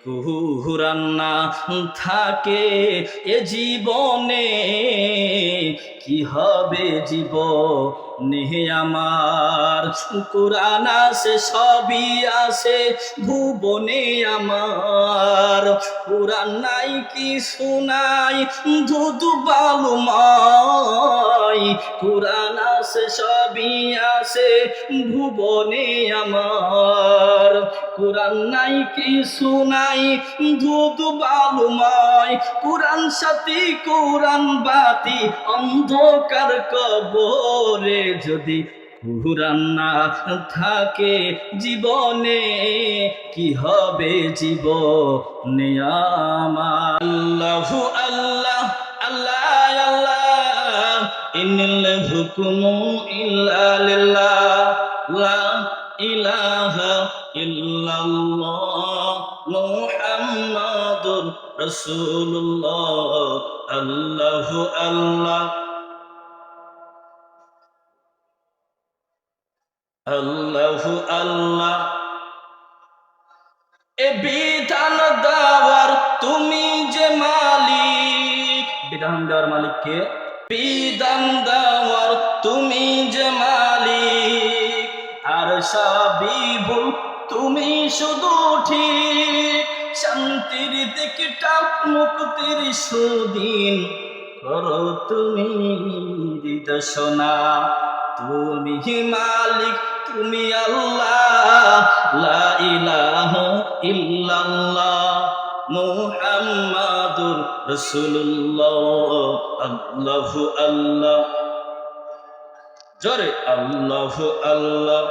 কুরআন না থাকে এ জীবনে কি হবে জীবনে আমার। কুরআন আছে সবই আছে ভুবনে আমার, কুরআন নাই কিছু নাই ধুধু বালুময়। কুরআন আছে সবই আছে ভুবনে আমার, কুরআন নাই কিছু নাই ধুধু বালুময়। কুরআন সাথী কুরআন বাতি অন্ধকার কবরে যদি কুরআন না থাকে জীবনে কি হবে জীবনে আমার। আল্লাহু আল্লাহ আল্লাহ আল্লাহ ইন্নাল হুকুমু ইল্লা লিল্লাহ লা ইলাহা ইল্লাল্লাহ মুহাম্মাদুর রাসূলুল্লাহ। আল্লাহু আল্লাহ আল্লাহু আল্লাহ। এ বিধান দেওয়ার তুমি যে মালিক, বিধান দেওয়ার মালিক কে? বিধান দেওয়ার তুমি যে মালিক, আর সবই ভুল তুমি শুধু ঠিক। শান্তির দিকটা মুক্তির সুদিন করো তুমি নির্দেশনা। তুমি মালিক তুমি আল্লাহ, লা ইলাহা ইল্লাল্লাহ মুহাম্মাদুর রাসূলুল্লাহ। আল্লাহু আল্লাহ, জোরে আল্লাহু আল্লাহ।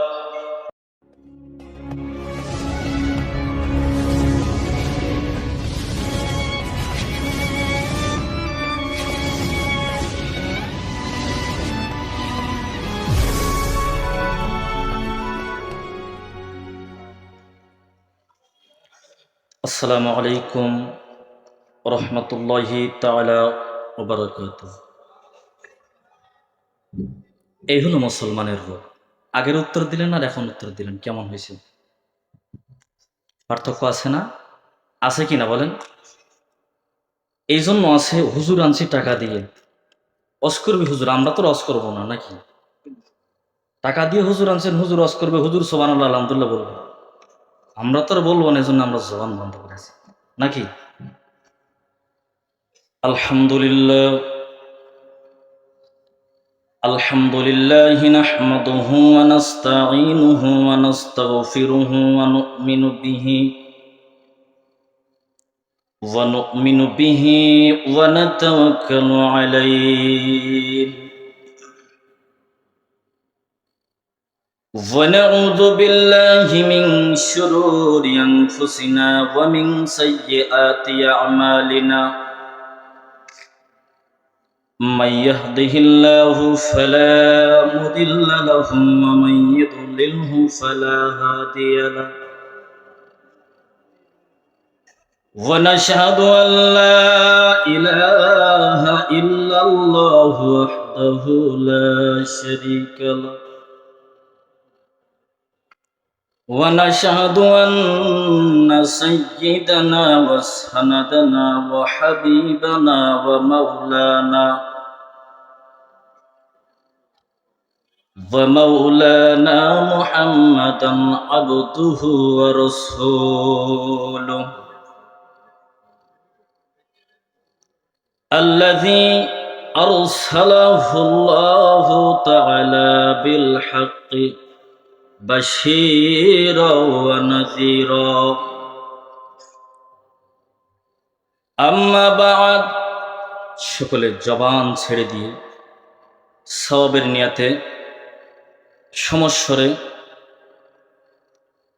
আসসালামু আলাইকুম রহমতুল্লাহি তাআলা ওয়া বারাকাতুহু। এই হলো মুসলমানের রোগ। আগের উত্তর দিলেন আর এখন উত্তর দিলেন, কেমন হয়েছে? পার্থক্য আছে না? আছে কিনা বলেন? এই জন্য আছে হুজুর আনছি টাকা দিয়ে, অস করবে হুজুর, আমরা তো রস করবো না নাকি? টাকা দিয়ে হুজুর আনছেন, হুজুর রস করবে, হুজুর সুবহানাল্লাহ আলহামদুলিল্লাহ বলবে, আমরা তো আর বলবো না, এই জন্য আমরা জবান বন্ধ করেছি নাকি? আলহামদুলিল্লাহ আলহামদুলিল্লাহি নাহমাদুহু ওয়া নাস্তাঈনুহু ওয়া নাস্তাগফিরুহু ওয়া নু'মিনু বিহি ওয়া নাতাওয়াক্কালু আলাইহি ওয়া নাউযু বিল্লাহি মিন শুরুরি আনফুসিনা ওয়া মিন সাইয়্যাতি আ'মালিনা। من يهده الله فلا مضل له ومن يضلله فلا هادي له. ونشهد أن لا إله إلا الله وحده لا شريك له. ونشهد أن سيدنا وسندنا وحبيبنا ومولانا محمدا عبده ورسوله الذي أرسله الله تعالى بالحق بشيرا ونذيرا. أما بعد, সকলে জবান ছেড়ে দিয়ে সওয়াবের নিয়তে সমস্বরে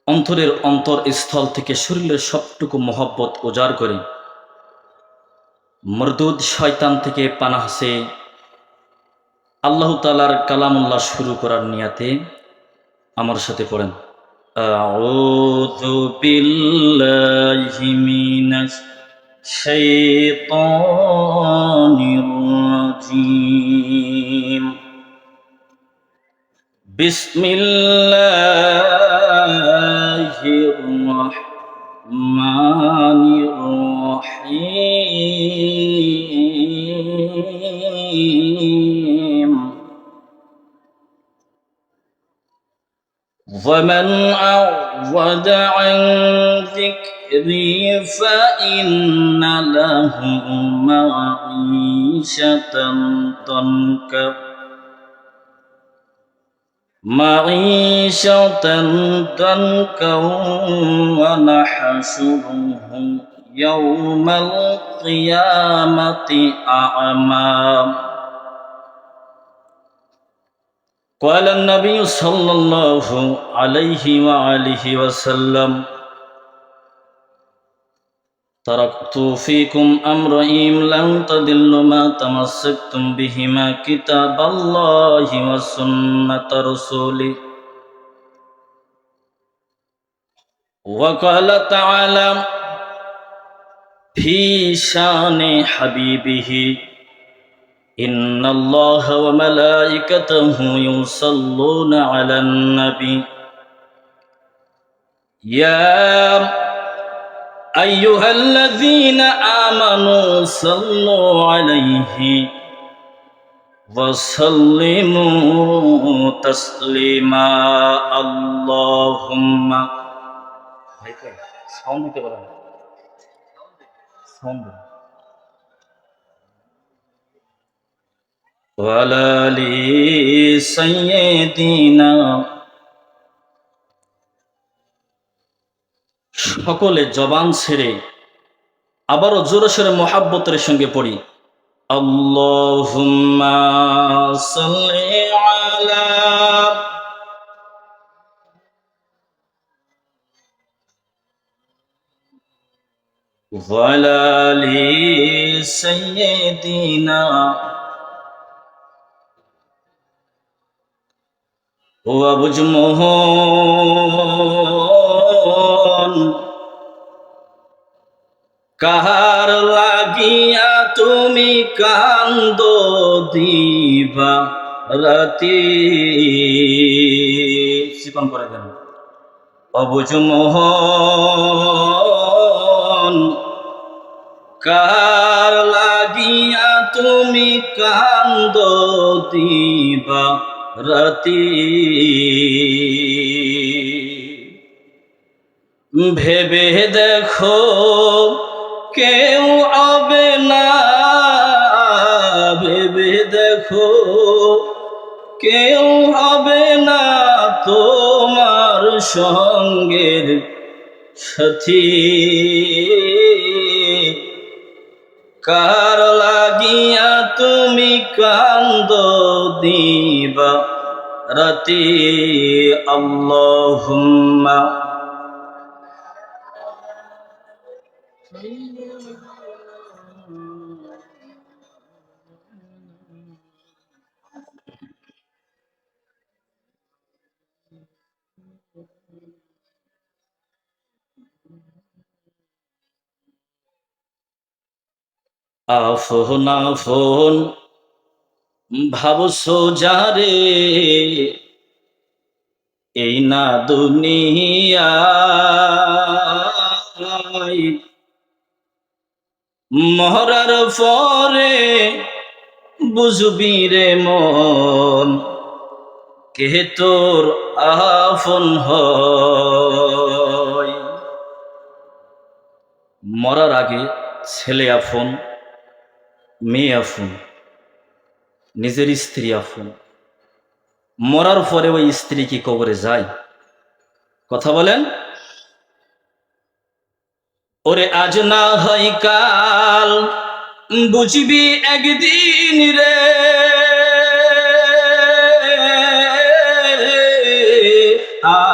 অন্তরের অন্তরস্থল থেকে শরীরের সবটুকু মহব্বত উজাড় করে মরদুদ শয়তান থেকে পানাহ চেয়ে আল্লাহ তাআলার কালামুল্লাহ শুরু করার নিয়তে আমার সাথে পড়েন, আউযু বিল্লাহি মিনাশ শাইতানির রাজীম। বিসমিল্লাহির রাহমানির الرحيم ومن أعرض عن ذكري فإن له معيشة ضنكا ونحشره يوم القيامة أعمى قال النبي صلى الله عليه وآله وسلم تركت فيكم أمرين لن تضلوا ما تمسكتم بهما كتاب الله وسنة رسوله وقال تعالى في شان حبيبه إن الله وملائكته يصلون على النبي يا أيها الذين آمنوا صلوا عليه وسلموا تسليما اللهم وعلى آل سيدنا সকলে জবান ছেড়ে আবারও জোরে সোরে মোহাব্বতের সঙ্গে পড়ি আল্লাহুম্মা সাল্লি আলা ওয়ালা আলি সাইয়্যিদিনা ওয়া বুজমুহুন কাহার লাগিয়া তুমি কান্দো দিবা রাতি সিপন করে দেন অবুজ মোহন কাহার লাগিয়া তুমি কান্দো দিবা রাতি ভেবে দেখো কেউ হবে না ভেবে দেখো কেউ হবে না তোমার সঙ্গের সাথী কার লাগিয়া তুমি কান্দো দিবা রাতি আল্লাহুম্মা আফন আফন ভাবছো যারে এই না দুনিয়ায় মরার পরে বুঝবি রে মন কে তোর আফন হয় মরার আগে ছেলে আফন মেয়ে আফন নিজের স্ত্রী আফন মরার পরে ওই স্ত্রী কি কবরে যায় কথা বলেন ওরে আজ না হয় কাল বুঝবি একদিন রে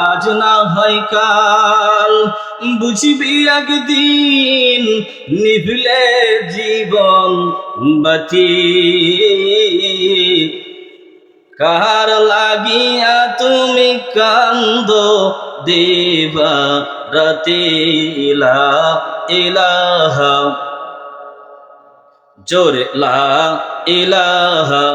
আজ না হয় কাল বুঝবি একদিন নিভলে জীবন বাতি কার লাগিয়া তুমি কান্দো দিবা রাতি লা ইলাহা জোরে লা ইলাহা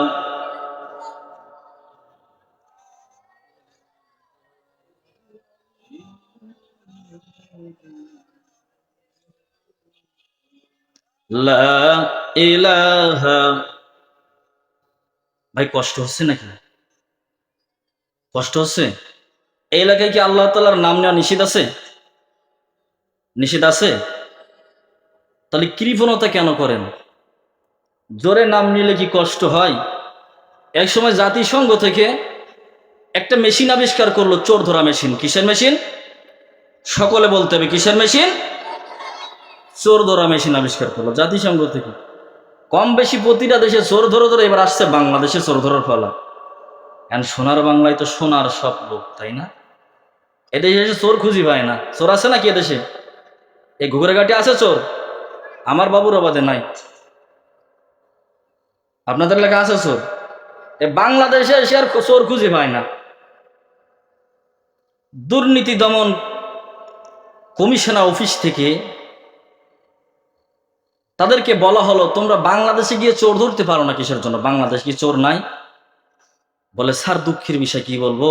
লা ইলাহা। ভাই কষ্ট হচ্ছে নাকি? কষ্ট হচ্ছে? এই এলাকায় কি আল্লাহ তাআলার নাম নেওয়া নিষেধ আছে? নিষেধ আছে? তাহলে কৃপণতা কেন করেন? জোরে নাম নিলে কি কষ্ট হয়? এক সময় জাতিসংঘ থেকে একটা মেশিন আবিষ্কার করলো, চোর ধরা মেশিন। কিসের মেশিন? সকলে বলতে হবে কিসের মেশিন? চোর ধরা মেশিন আবিষ্কার করলো জাতিসংঘ থেকে। কম বেশি প্রতিটা দেশে চোর ধরে ধরে এবার আসছে বাংলাদেশে চোর ধরার ফলা। এখন সোনার বাংলায় তো সোনার সব লোক, তাই না? এদেশে এসে চোর খুঁজি পায় না। চোর আছে নাকি এদেশে? এই ঘুঘুরাঘাটে আছে চোর? আমার বাবুর আবাদে নাই। আপনাদের এলাকা আছে চোর? এ বাংলাদেশে এসে আর চোর খুঁজে পায় না। দুর্নীতি দমন কমিশনার অফিস থেকে তাদেরকে বলা হলো, তোমরা বাংলাদেশে গিয়ে চোর ধরতে পারো না, কিসের জন্য? বাংলাদেশ কি চোর নাই? বলে স্যার দুঃখের বিষয়, কি বলবো,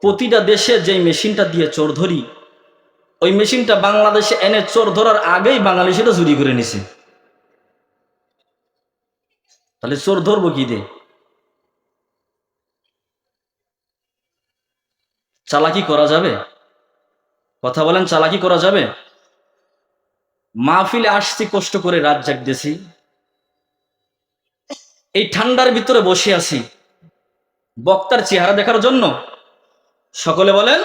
প্রতিটা দেশে যে মেশিনটা দিয়ে চোর ধরি, ওই মেশিনটা বাংলাদেশে এনে চোর ধরার আগেই বাঙালি সেটা চুরি করে নিছে। তাহলে চোর ধরবো কি দিয়ে? চালাকি করা যাবে? কথা বলেন, চালাকি করা যাবে? মাহফিলে আসছি, কষ্ট করে রাত জাগতেছি, এই ঠান্ডার ভিতরে বসে আছি বক্তার চেহারা দেখার জন্য? সকলে বলেন,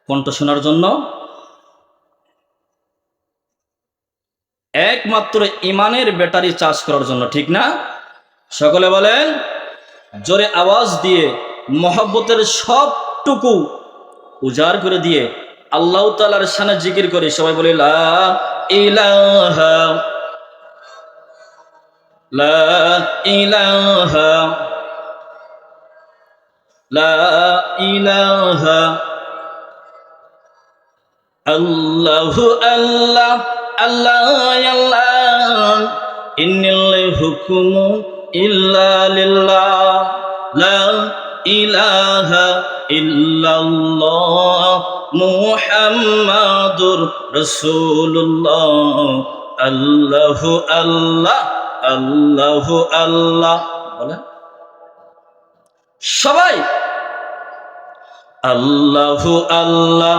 কণ্ঠ শোনার জন্য? একমাত্র ইমানের ব্যাটারি চার্জ করার জন্য, ঠিক না? সকলে বলেন, জোরে আওয়াজ দিয়ে মহব্বতের সবটুকু উজাড় করে দিয়ে আল্লাহ তাআলার শানে জিকির করে সবাই বলে লা ইলাহা, লা ইলাহা, লা ইলাহা। আল্লাহু আল্লাহ, আল্লাহ আল্লাহ, ইন্নাল হুকমু ইল্লা লিল্লাহ, লা ইলাহা ইল্লাল্লাহ, মুহাম্মাদুর রাসূলুল্লাহ। আল্লাহু আল্লাহ, আল্লাহু আল্লাহ। বলেন সবাই, আল্লাহু আল্লাহ,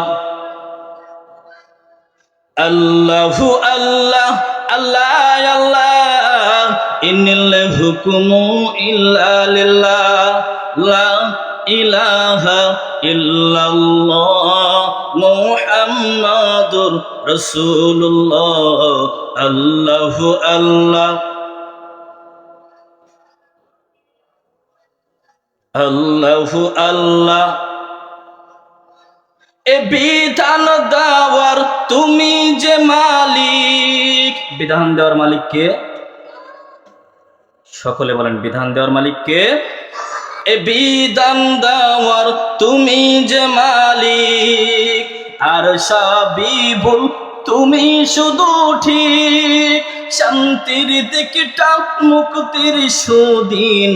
আল্লাহু আল্লাহ, আল্লাহ আল্লাহ, ইন্নাল হুকমু ইল্লা লিল্লাহ, লা ইলাহা ইল্লাল্লাহ, মুহাম্মাদুর রাসূলুল্লাহ। আল্লাহু আল্লাহ, আল্লাহু আল্লাহ। এ বিধান দেওয়ার তুমি যে মালিক। বিধান দেওয়ার মালিক কে? সকলে বলেন, বিধান দেওয়ার মালিক কে? এ বিধান দেওয়ার তুমি যে মালিক, আর সবই ভুল তুমি শুধু ঠিক। শান্তির দিকটা মুক্তির সুদিন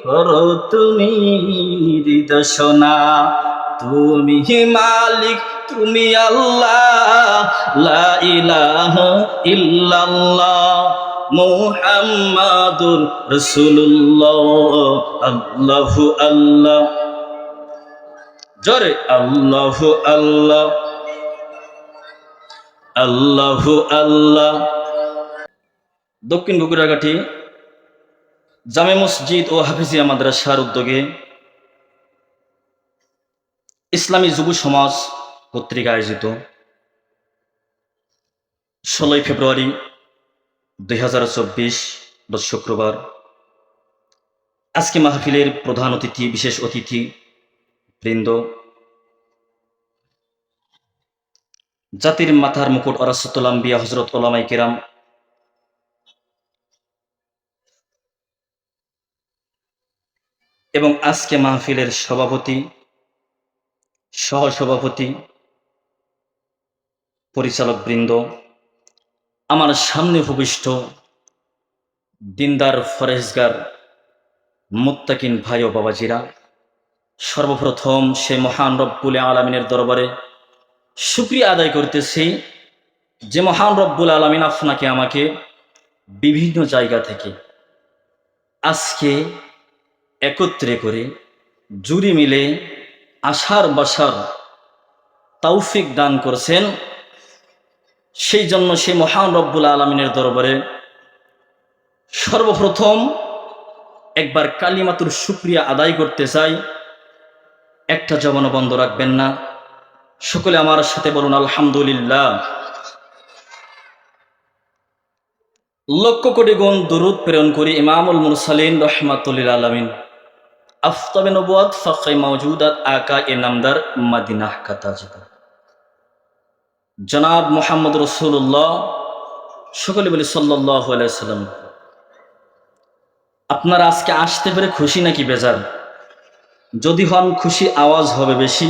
করো তুমি নির্দেশনা। তুমি মালিক, তুমি আল্লাহ, লা ইলাহা ইল্লাল্লাহ, মুহাম্মাদুর রাসূলুল্লাহ। আল্লাহু আল্লাহ, জোরে আল্লাহু আল্লাহ, আল্লাহু আল্লাহ। দক্ষিণ বগুড়াঘাটি জামে মসজিদ ও হাফিজিয়া মাদ্রাসার উদ্যোগে ইসলামী যুব সমাজ কর্তৃক আয়োজিত 16 ফেব্রুয়ারি 2024 রোজ শুক্রবার আজকে মাহফিলের প্রধান অতিথি, বিশেষ অতিথি বৃন্দ, জাতির মাথার মুকুট ওরাসাতুল আম্বিয়া হযরত উলামায়ে কেরাম, এবং আজকে মাহফিলের সভাপতি, সহসভাপতি, পরিচালক বৃন্দ, আমার সামনে উপবিষ্ট দিনদার ফরেজগার মুত্তাকিন ভাই ও বাবাজিরা, সর্বপ্রথম সে মহান রব্বুল আলামিনের দরবারে শুকরিয়া আদায় করতেছি যে মহান রব্বুল আলামিন আপনাকে আমাকে বিভিন্ন জায়গা থেকে আজকে একত্রে করে জুড়ি মিলে আশার বাসার তৌফিক দান করছেন, সেই জন্য সেই মহান রব্বুল আলামিনের দরবারে সর্বপ্রথম একবার কালিমাতুর শুকরিয়া আদায় করতে চাই। একটা জবানও বন্ধ রাখবেন না, সকলে আমার সাথে বলুন আলহামদুলিল্লাহ। লক্ষ কোটি গুণ দরুদ প্রেরণ করি ইমামুল মুরসালিন রহমাতুল আলামিন আফতাবে নবুয়াত ফাখরে মাওজুদাত আকা এ নামদার মদিনাহ কাতাজিদা জনাব মুহাম্মদ রাসূলুল্লাহ, সকলে বলি সাল্লাল্লাহু আলাইহি সাল্লাম। আপনারা আজকে আসতে পেরে খুশি নাকি বেজার? যদি হন খুশি, আওয়াজ হবে বেশি,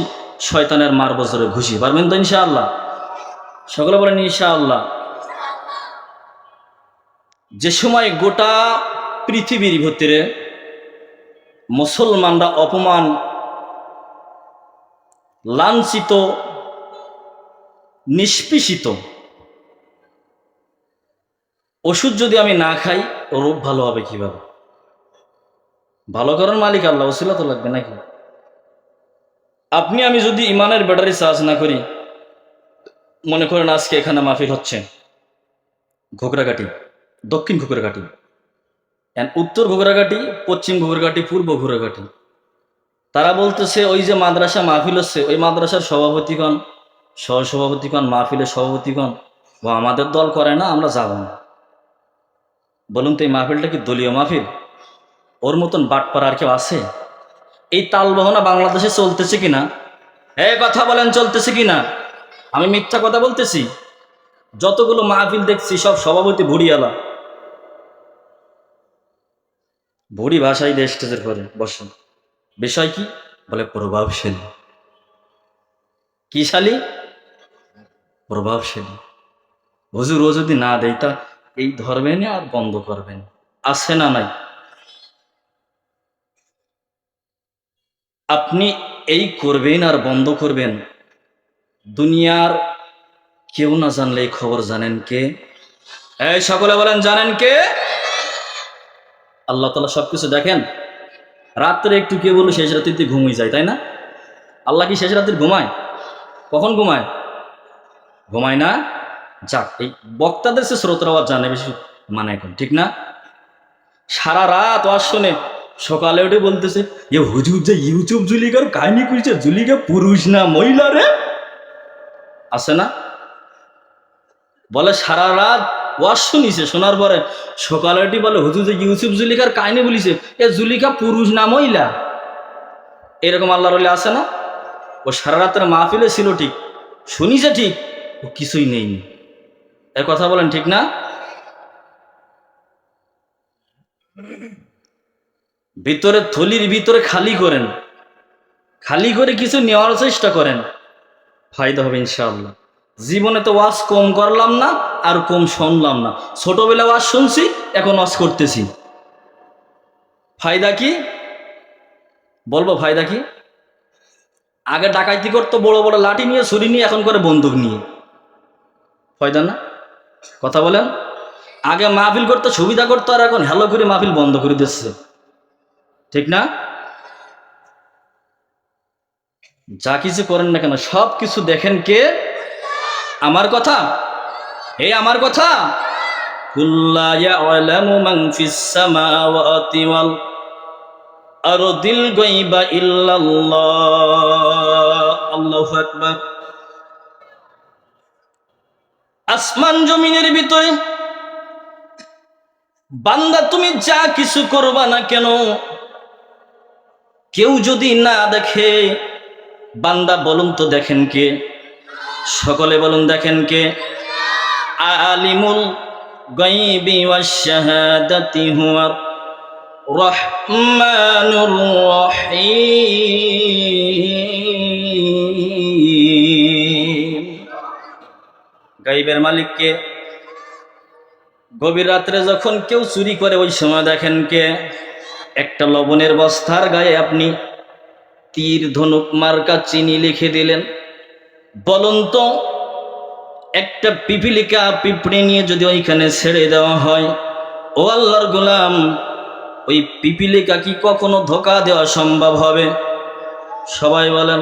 শয়তানের মার বজরে ঘুষি। পারবেন তো ইনশাআল্লাহ? সকলে বলেন ইনশাআল্লাহ। যে সময় গোটা পৃথিবীর ভিতরে মুসলমানরা অপমান, লাঞ্ছিত, নিষ্পেষিত, ওষুধ যদি আমি না খাই রোগ ভালো হবে কিভাবে? ভালো করার মালিক আল্লাহ, ওসিলা তো লাগবে নাকি? আপনি আমি যদি ইমানের ব্যাটারি চার্জ না করি, মনে করেন আজকে এখানে মাহফিল হচ্ছে ঘোগরাঘাটি, দক্ষিণ ঘোগরাঘাটি, উত্তর ঘোগরাঘাটি, পশ্চিম ঘোগরাঘাটি, পূর্ব ঘোগরাঘাটি। তারা বলতেছে ওই যে মাদ্রাসা মাহফিল হচ্ছে, ওই মাদ্রাসার সভাপতিগণ, সহসভাপতিগণ, মাহফিলের সভাপতিগণ ও আমাদের দল করে না, আমরা যাব না। বলুন তো এই মাহফিলটা কি দলীয় মাহফিল? ওর মতন বাটপার আর কেউ আছে? এই তালবহনা বাংলাদেশে চলতেছে কিনা? কথা বলেন, চলতেছে কিনা? আমি মিথ্যা কথা বলতেছি? যতগুলো মাহফিল দেখছি সব সভাপতি ভুড়িয়ালা, ভুড়ি ভাষাই দিয়ে স্টেজের পরে বসেন। বিষয় কি? বলে প্রভাবশালী। কি শালী? প্রভাবশালী। হুজুর ও যদি না দেয় তা এই ধরবেন আর বন্ধ করবেন, আছে না নাই? আপনি এই করবেন আর বন্ধ করবেন, দুনিয়ার কেউ না জানলে এই খবর জানেন কে? এই সকলে বলেন জানেন কে? আল্লাহ তাআলা সবকিছু দেখেন। রাত্রে একটু কে বললো শেষ রাত্রিতে ঘুমিয়ে যায়, তাই না? আল্লাহ কি শেষ রাত্রি ঘুমায়? কখন ঘুমায়? ঘুমায় না। যাক, এই বক্তাদের সে শ্রোতারা আওয়াজ জানে বেশি, মানে এখন ঠিক না? সারা রাত ওয়াজ শুনে সকালে উঠে বলতেছে এ হুজুর যে ইউটিউব জুলিকার কাহিনী কইছে, জুলিকা পুরুষ না মহিলা রে, আছে না? বলে সারা রাত ওয়াজ শুনিছে, শোনার পরে সকালে উঠে বলে হুজুর যে ইউটিউব জুলিকার কাহিনী বলিছে, এ জুলিকা পুরুষ না মহিলা। এরকম আল্লাহর ওলি আছে না? ও সারা রাতের মাহফিলে ছিল ঠিক, শুনিছে ঠিক, ও কিছুই নেই। এ কথা বলেন ঠিক না? ভিতরে থলির ভিতরে খালি করেন, খালি করে কিছু নেওয়ার চেষ্টা করেন, ফায়দা হবে ইনশাআল্লাহ। জীবনে তো ওয়াজ কম করলাম না আর কম শুনলাম না, ছোটবেলা ওয়াজ শুনছি, এখন ওয়াজ করতেছি। ফায়দা কি? বলবো ফায়দা কি? আগে ডাকাইতি করতো বড় বড় লাঠি নিয়ে, ছুরি নিয়ে, এখন করে বন্দুক নিয়ে। ফায়দা না? কথা বলেন। আগে মাহফিল করতে সুবিধা করতো, আর এখন হ্যালো করে মাহফিল বন্ধ করে দিচ্ছে, ঠিক না? যা কিছু করেন না কেন সব কিছু দেখেন কে? আমার কথা, এই আমার কথা, কুল্লা ইয়ালামু মান ফিস সামাওয়াতি ওয়াল আরদিল গায়বা ইল্লাল্লাহ। আল্লাহু আকবার। আসমান জমিনের ভিতরে বান্দা তুমি যা কিছু করবা না কেন, কেউ যদি না দেখে, বান্দা বলুন তো দেখেন কে? সকলে বলুন দেখেন কে? আলিমুল গায়বি ওয়াশ শাহাদাতি হুয়া রহমানুর রহিম। গায়বের মালিক কে? গভীর রাত্রে যখন কেউ চুরি করে ওই সময় দেখেন কে? একটা লবণের বস্তার গায়ে আপনি তীর ধনুক মার্কা চিনি লিখে দিলেন, বলুন তো একটা পিপিলিকা পিঁপড়ে নিয়ে যদি ওইখানে ছেড়ে দেওয়া হয়, ও আল্লাহর গোলাম, ওই পিপিলিকা কি কখনো ধোকা দেওয়া সম্ভব হবে? সবাই বলেন।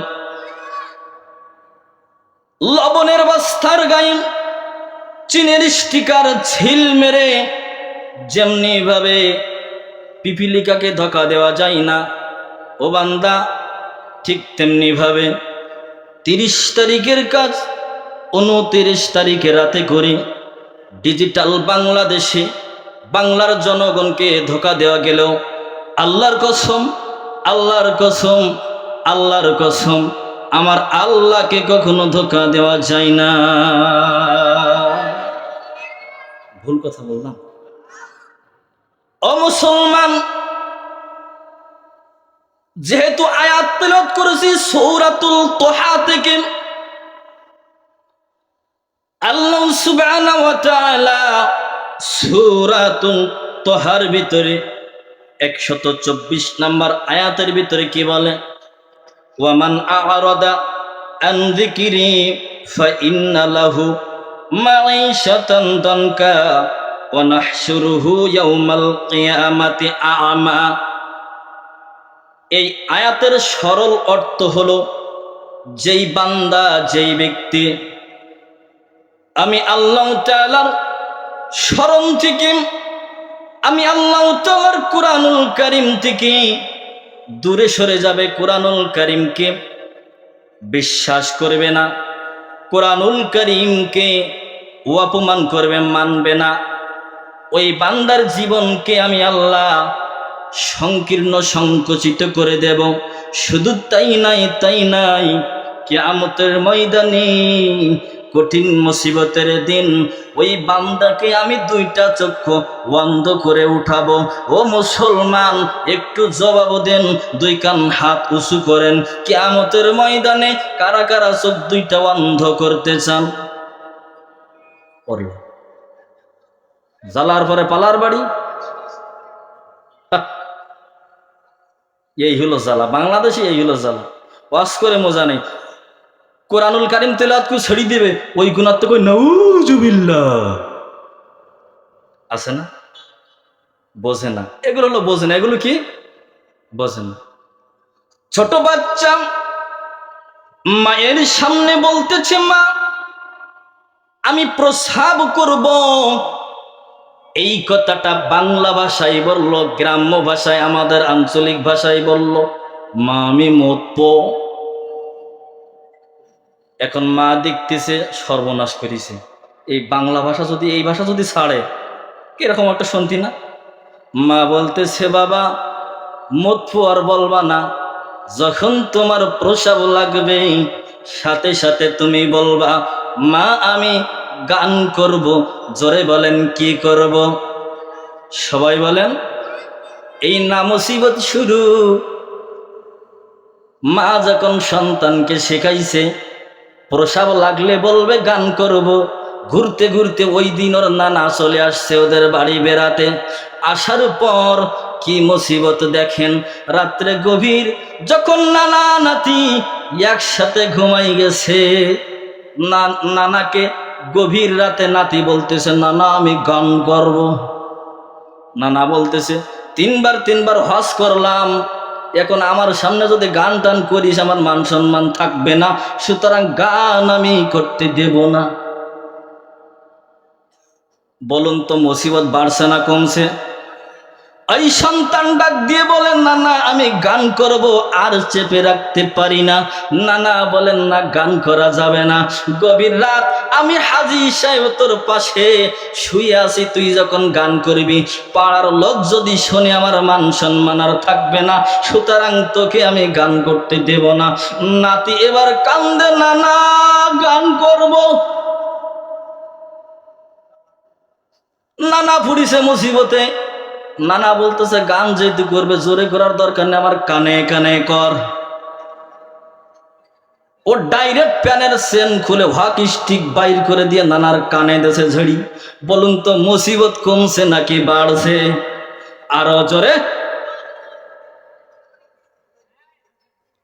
লবণের বস্তার গায়ে চীনের স্টিকার ঝিল মেরে যেমনি ভাবে পিপিলিকাকে ধোকা দেওয়া যায় না, ও বান্দা, ঠিক তেমনি ভাবে 30 তারিখের কাজ 29 তারিখে রাতে করে ডিজিটাল বাংলাদেশে বাংলার জনগণকে ধোকা দেওয়া গেলেও আল্লাহর কসম, আল্লাহর কসম, আল্লাহর কসম, আমার আল্লাহকে কখনো ধোকা দেওয়া যায় না। ভুল কথা বললাম? ও মুসলমান, যেহেতু আয়াত তেলাওয়াত করেছি সূরাতুল তোহা থেকে, আল্লাহ সুবহানাহু ওয়া তাআলা সূরাতুল তোহার ভিতরে 124 নম্বর আয়াতের ভিতরে কি বলে? ওয়ামান আ'রাদা আন যিকরি ফাইন্না লাহু মাঈশাতান দানকা ওয়া নাহশুরুহু ইয়াওমাল কিয়ামাতি আ'মা। এই আয়াতের সরল অর্থ হলো, যেই বান্দা, যেই ব্যক্তি আমি আল্লাহ তাআলার স্মরণ থেকে, আমি আল্লাহ তাআলার কুরআনুল কারীম থেকে দূরে সরে যাবে, কুরআনুল কারীমকে বিশ্বাস করবে না, কুরআনুল কারীমকে অপমান করবে, মানবে না, ওই বান্দার জীবনকে আমি আল্লাহ সংকীর্ণ সংকুচিত করে দেব। শুধু তাই নাই, তাই নাই, কিয়ামতের ময়দানে কঠিন মুসিবতের দিন ওই বান্দাকে আমি 2টা চক্ষু বন্ধ করে উঠাবো। ও মুসলমান, একটু জবাব দেন, 2 কান হাত উঁচু করেন। কিয়ামতের ময়দানে কারা কারা চোখ 2টা বন্ধ করতে চান? জ্বালার পরে পালার বাড়ি। এই হলো জ্বালা, বাংলাদেশে এই হলো জ্বালা। ওয়াজ করে মজা নেই। কোরআনুল কারীম তেলাওয়াত করে ছেড়ে দেবে, ওই গুনাহ তো কই নাউজুবিল্লাহ আছে না? বোঝে না, এগুলো হলো বোঝে না। এগুলো কি বোঝে না? ছোট বাচ্চা মায়ের সামনে বলতেছে, মা আমি প্রস্রাব করব। এই কথাটা বাংলা ভাষায় বলল, গ্রাম্য ভাষায়, আমাদের আঞ্চলিক ভাষায় বলল, মা আমি মুতব। এখন মা দেখতেছে সর্বনাশ করেছে। এই বাংলা ভাষা যদি, এই ভাষা যদি ছাড়ে, কিরকম একটা শুনতি না? মা বলতেছে, বাবা মুতব আর বলবা না, যখন তোমার প্রস্রাব লাগবে সাথে সাথে তুমি বলবা, মা আমি গান করব। জোরে বলেন, কি করব? সবাই বলেন। এই না মুসিবত শুরু। মা যখন সন্তানকে শেখাইছে প্রস্রাব লাগলে বলবে গান করব, ঘুরতে ঘুরতে ওই দিন ওর নানা চলে আসছে ওদের বাড়ি বেড়াতে। আসার পর কি মুসিবত দেখেন, রাত্রে গভীর যখন নানা নাতি একসাথে ঘুমাই গেছে, নানাকে গভীর রাতে নাতি বলতেছে, নানা আমি গান করব। নানা বলতেছে, 3বার হজ করলাম, এখন আমার সামনে যদি গান টান করিস আমার মান সম্মান থাকবে না, সুতরাং গান আমি করতে দেব না। বলুন তো মুসিবত বাড়ছে না কমছে? এই সন্তান ডাক দিয়ে বলেন, নানা আমি গান করব, আর চেপে রাখতে পারি না। নানা বলেন, না গান করা যাবে না। গভীর রাত আমি হাজী সাহেব তোর পাশে শুয়ে আছি, তুই যখন গান করবি পাড়ার লোক যদি শোনে আমার মান সম্মান আর থাকবে না, সুতরাং তোকে আমি গান করতে দেব না। নাতি এবার কান্দে, নানা গান করব। নানা ফুরিছে মুসিবতে। নানা বলতেছে, গান যেহেতু করবে জোরে করার দরকার নেই, আমার কানে কানে কর। ও ডাইরেক্ট প্যানের চেন খুলে হক স্টিক বাইর করে দিয়ে নানার কানে দেশে ঝড়ি। বলুন তো মুসিবত কমছে নাকি বাড়ছে? আরো জোরে।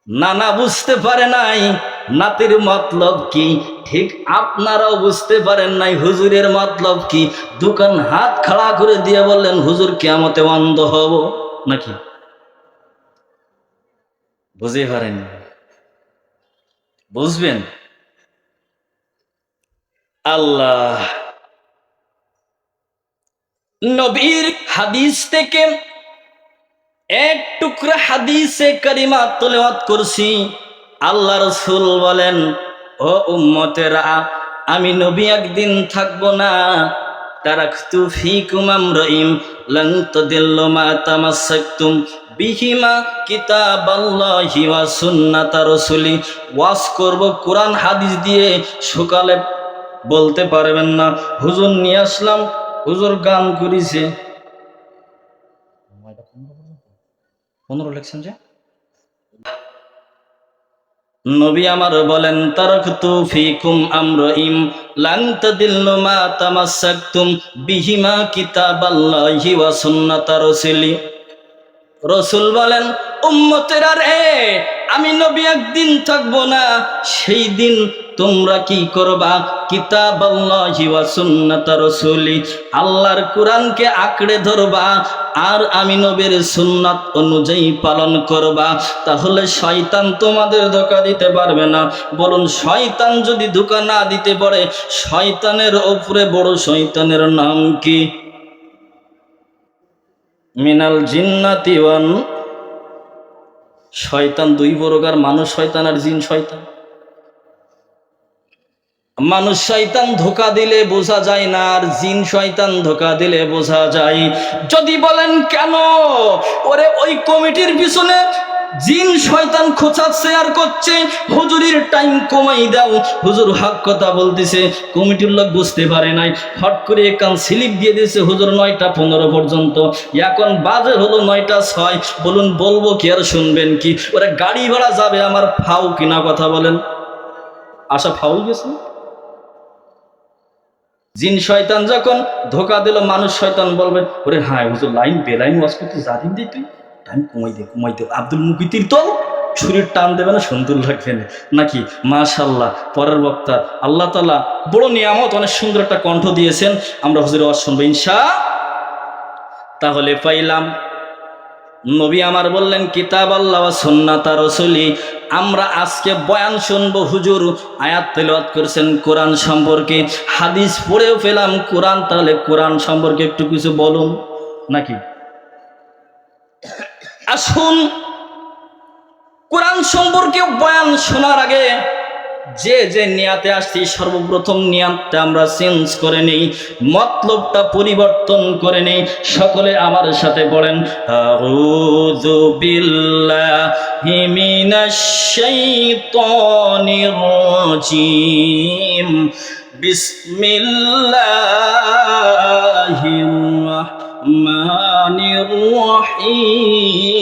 নানা বুঝতে পারে নাই নাতির মতলব কি? ঠিক আপনারাও বুঝতে পারেন নাই হুজুরের মতলব কি। দোকান হাত খাড়া করে দিয়ে বললেন হুজুর কিয়ামতে অন্ধ হব নাকি? বুঝে পারেন? বুঝবেন? আল্লাহ নবীর হাদিস থেকে এক টুকরা হাদিসে কারিমা তেলাওয়াত করছি। আল্লাহ রাসূল বলেন, ও উম্মতেরা, আমি নবী একদিন থাকবো না। তারাকতু ফীকুম আমরাইন লান তাদিল্লু মা তামাসসাকতুম বিহিমা কিতাবাল্লাহি ওয়া সুন্নাতা রাসূলি। ওয়াজ করব কোরআন হাদিস দিয়ে, সকালে বলতে পারবেন না হুজুর নিয়ে আসলাম, হুজুর গান করেছে। 15 লেখছেন যে নবী আমার বলেন, তারাকতু ফীকুম আমরাইন লান তাদিল্লু মা তামাসসাকতুম বিহিমা কিতাবাল্লাহি ওয়া সুন্নাতা রাসূলি। রাসূল বলেন, উম্মতেরা রে, আমি নবী একদিন থাকবো না, সেই দিন তোমরা কি করবা? কিতাবাল্লাহি ওয়া সুন্নাতা রাসূলি, আল্লাহর কোরআনকে আঁকড়ে ধরবা আর আমি নবীর সুন্নাত অনুযায়ী পালন করবা। তাহলে শয়তান তোমাদের ধোঁকা দিতে পারবে না। বলুন, শয়তান যদি ধোঁকা না দিতে পারে, শয়তানের উপরে বড় শয়তানের নাম কি? মিনাল জিন্নাতি ওয়ান, শয়তান দুই প্রকার, মানুষ শয়তান আর জিন শয়তান। মানুষ শয়তান ধোঁকা দিলে বোঝা যায় না, আর জিন শয়তান ধোঁকা দিলে বোঝা যায়। যদি বলেন কেন? ওরে ওই কমিটির পিছনে জিন শয়তান খোঁচাচ্ছে আর করছে, হুজুরের টাইম কমাই দাও, হুজুর হক কথা বলতেছে। কমিটির লোক বুঝতে পারে নাই, হট করে কান স্লিপ দিয়ে দিয়েছে হুজুর 9টা 15 পর্যন্ত। এখন বাজে হলো 9টা 6। বলুন বলবো কি আর শুনবেন কি? ওরা গাড়ি ভাড়া যাবে আমার ফাউ কিনা, কথা বলেন। আশা ফাউল গেছে। জিন শয়তান যখন ধোকা দিল, মানুষ শয়তান বলবে, ওরে হ্যাঁ হুজুর লাইন বেলাইন ওয়াজ করতে জাদিন দে, তুই টাইম কমাই দে। আব্দুল মুকিতির তো ছুরির টান দেবে না, সুন্দর লাগবে না নাকি? মাশাআল্লাহ। পরের বক্তা আল্লাহ তাআলা বড় নিয়ামত, অনেক সুন্দর একটা কণ্ঠ দিয়েছেন। আমরা হুজুরের ওয়াজ শুনবো ইনশাআল্লাহ। তাহলে পাইলাম নবী আমার বললেন কিতাব আল্লাহ ওয়া সুন্নাতা রাসূলি। আমরা আজকে বয়ান শুনবো, হুজুর আয়াত তেলাওয়াত করেছেন কোরআন সম্পর্কে, হাদিস পড়েও পেলাম কোরআন। তাহলে কোরআন সম্পর্কে একটু কিছু বলুন নাকি? আসুন, কোরআন সম্পর্কে বয়ান শোনার আগে যে যে নিয়াতে আসছি, সর্বপ্রথম নিয়াতটা আমরা চেঞ্জ করে নেই, মতলবটা পরিবর্তন করে নেই। সকলে আমার সাথে পড়েন, আউযু বিল্লাহি মিনাশ শাইতানির রাজিম, বিসমিল্লাহির রাহমানির রহিম।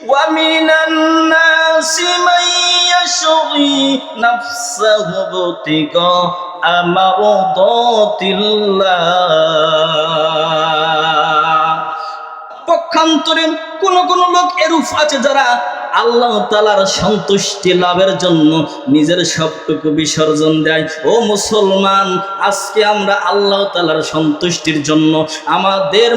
ওয়া মিনান নাসি মান يشغي نفسه ابتغاء مرضات الله। পক্ষান্তরে কোন কোন লোক এরূপ আছে যারা আল্লাহ তাআলার সন্তুষ্টি লাভের জন্য নিজের সবটুকু বিসর্জন দেয়। ও মুসলমান, আজকে আমরা আল্লাহ তাআলার সন্তুষ্টির জন্য আমাদের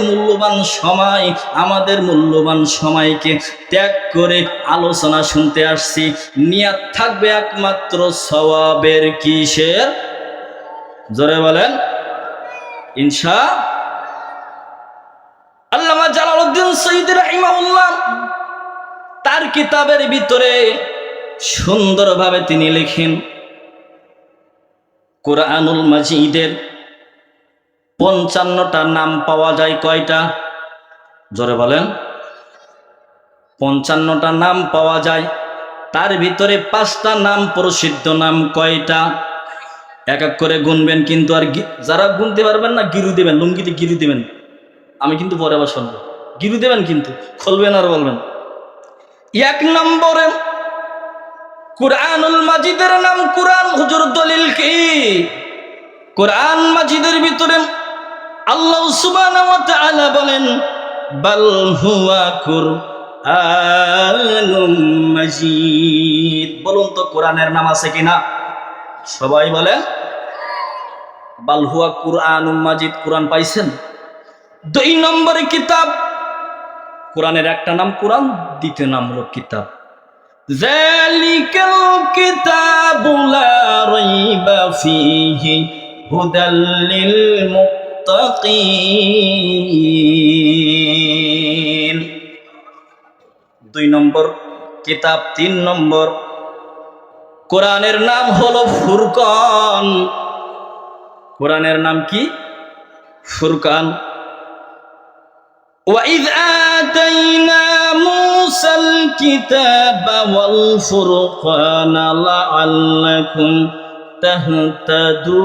মূল্যবান সময়কে ত্যাগ করে আলোচনা শুনতে আসছি। নিয়াত থাকবে একমাত্র সওয়াবের। কিসের? জোরে বলেন ইনশাআল্লাহ। আল্লামা জালালউদ্দিন সৈয়দ রাহিমাহুল্লাহ তার কিতাবের ভিতরে সুন্দরভাবে তিনি লেখেন, কোরআনুল মাজিদের 55টা নাম পাওয়া যায়। কয়টা? জোরে বলেন। 55টা নাম পাওয়া যায়। তার ভিতরে 5টা নাম প্রসিদ্ধ নাম। কয়টা? এক এক করে গুনবেন, কিন্তু আর যারা গুনতে পারবেন না গিরু দেবেন, লুঙ্গিতে গিরু দেবেন। আমি কিন্তু পরে আবার শুনবো, গিরু দেবেন কিন্তু খুলবেন আর বলবেন। 1 নম্বরে কোরআনুল মাজিদের নাম কোরআন। হুজুর দলিল কি? কোরআন মাজিদের ভিতরে আল্লাহ সুবহানাহু ওয়া তাআলা বলেন, বাল হুয়া কুরআনুম মাজিদ। বলুন তো কোরআনের নাম আছে কিনা? সবাই বলেন। বাল হুয়া কুরআনুম মাজিদ। কোরআন পাইছেন? 2 নম্বরে কিতাব। কোরআনের একটা নাম কোরআন, দ্বিতীয় নাম হলো কিতাব। যালিকাল কিতাবু লা রাইবা ফীহি হুদাল লিল মুত্তাকিন। 2 নম্বর কিতাব। 3 নম্বর কোরআনের নাম হলো ফুরকান। কোরআনের নাম কি? ফুরকান। وَإِذْ آتَيْنَا مُوسَى الْكِتَابَ وَالْفُرْقَانَ لَعَلَّكُمْ تَهْتَدُونَ।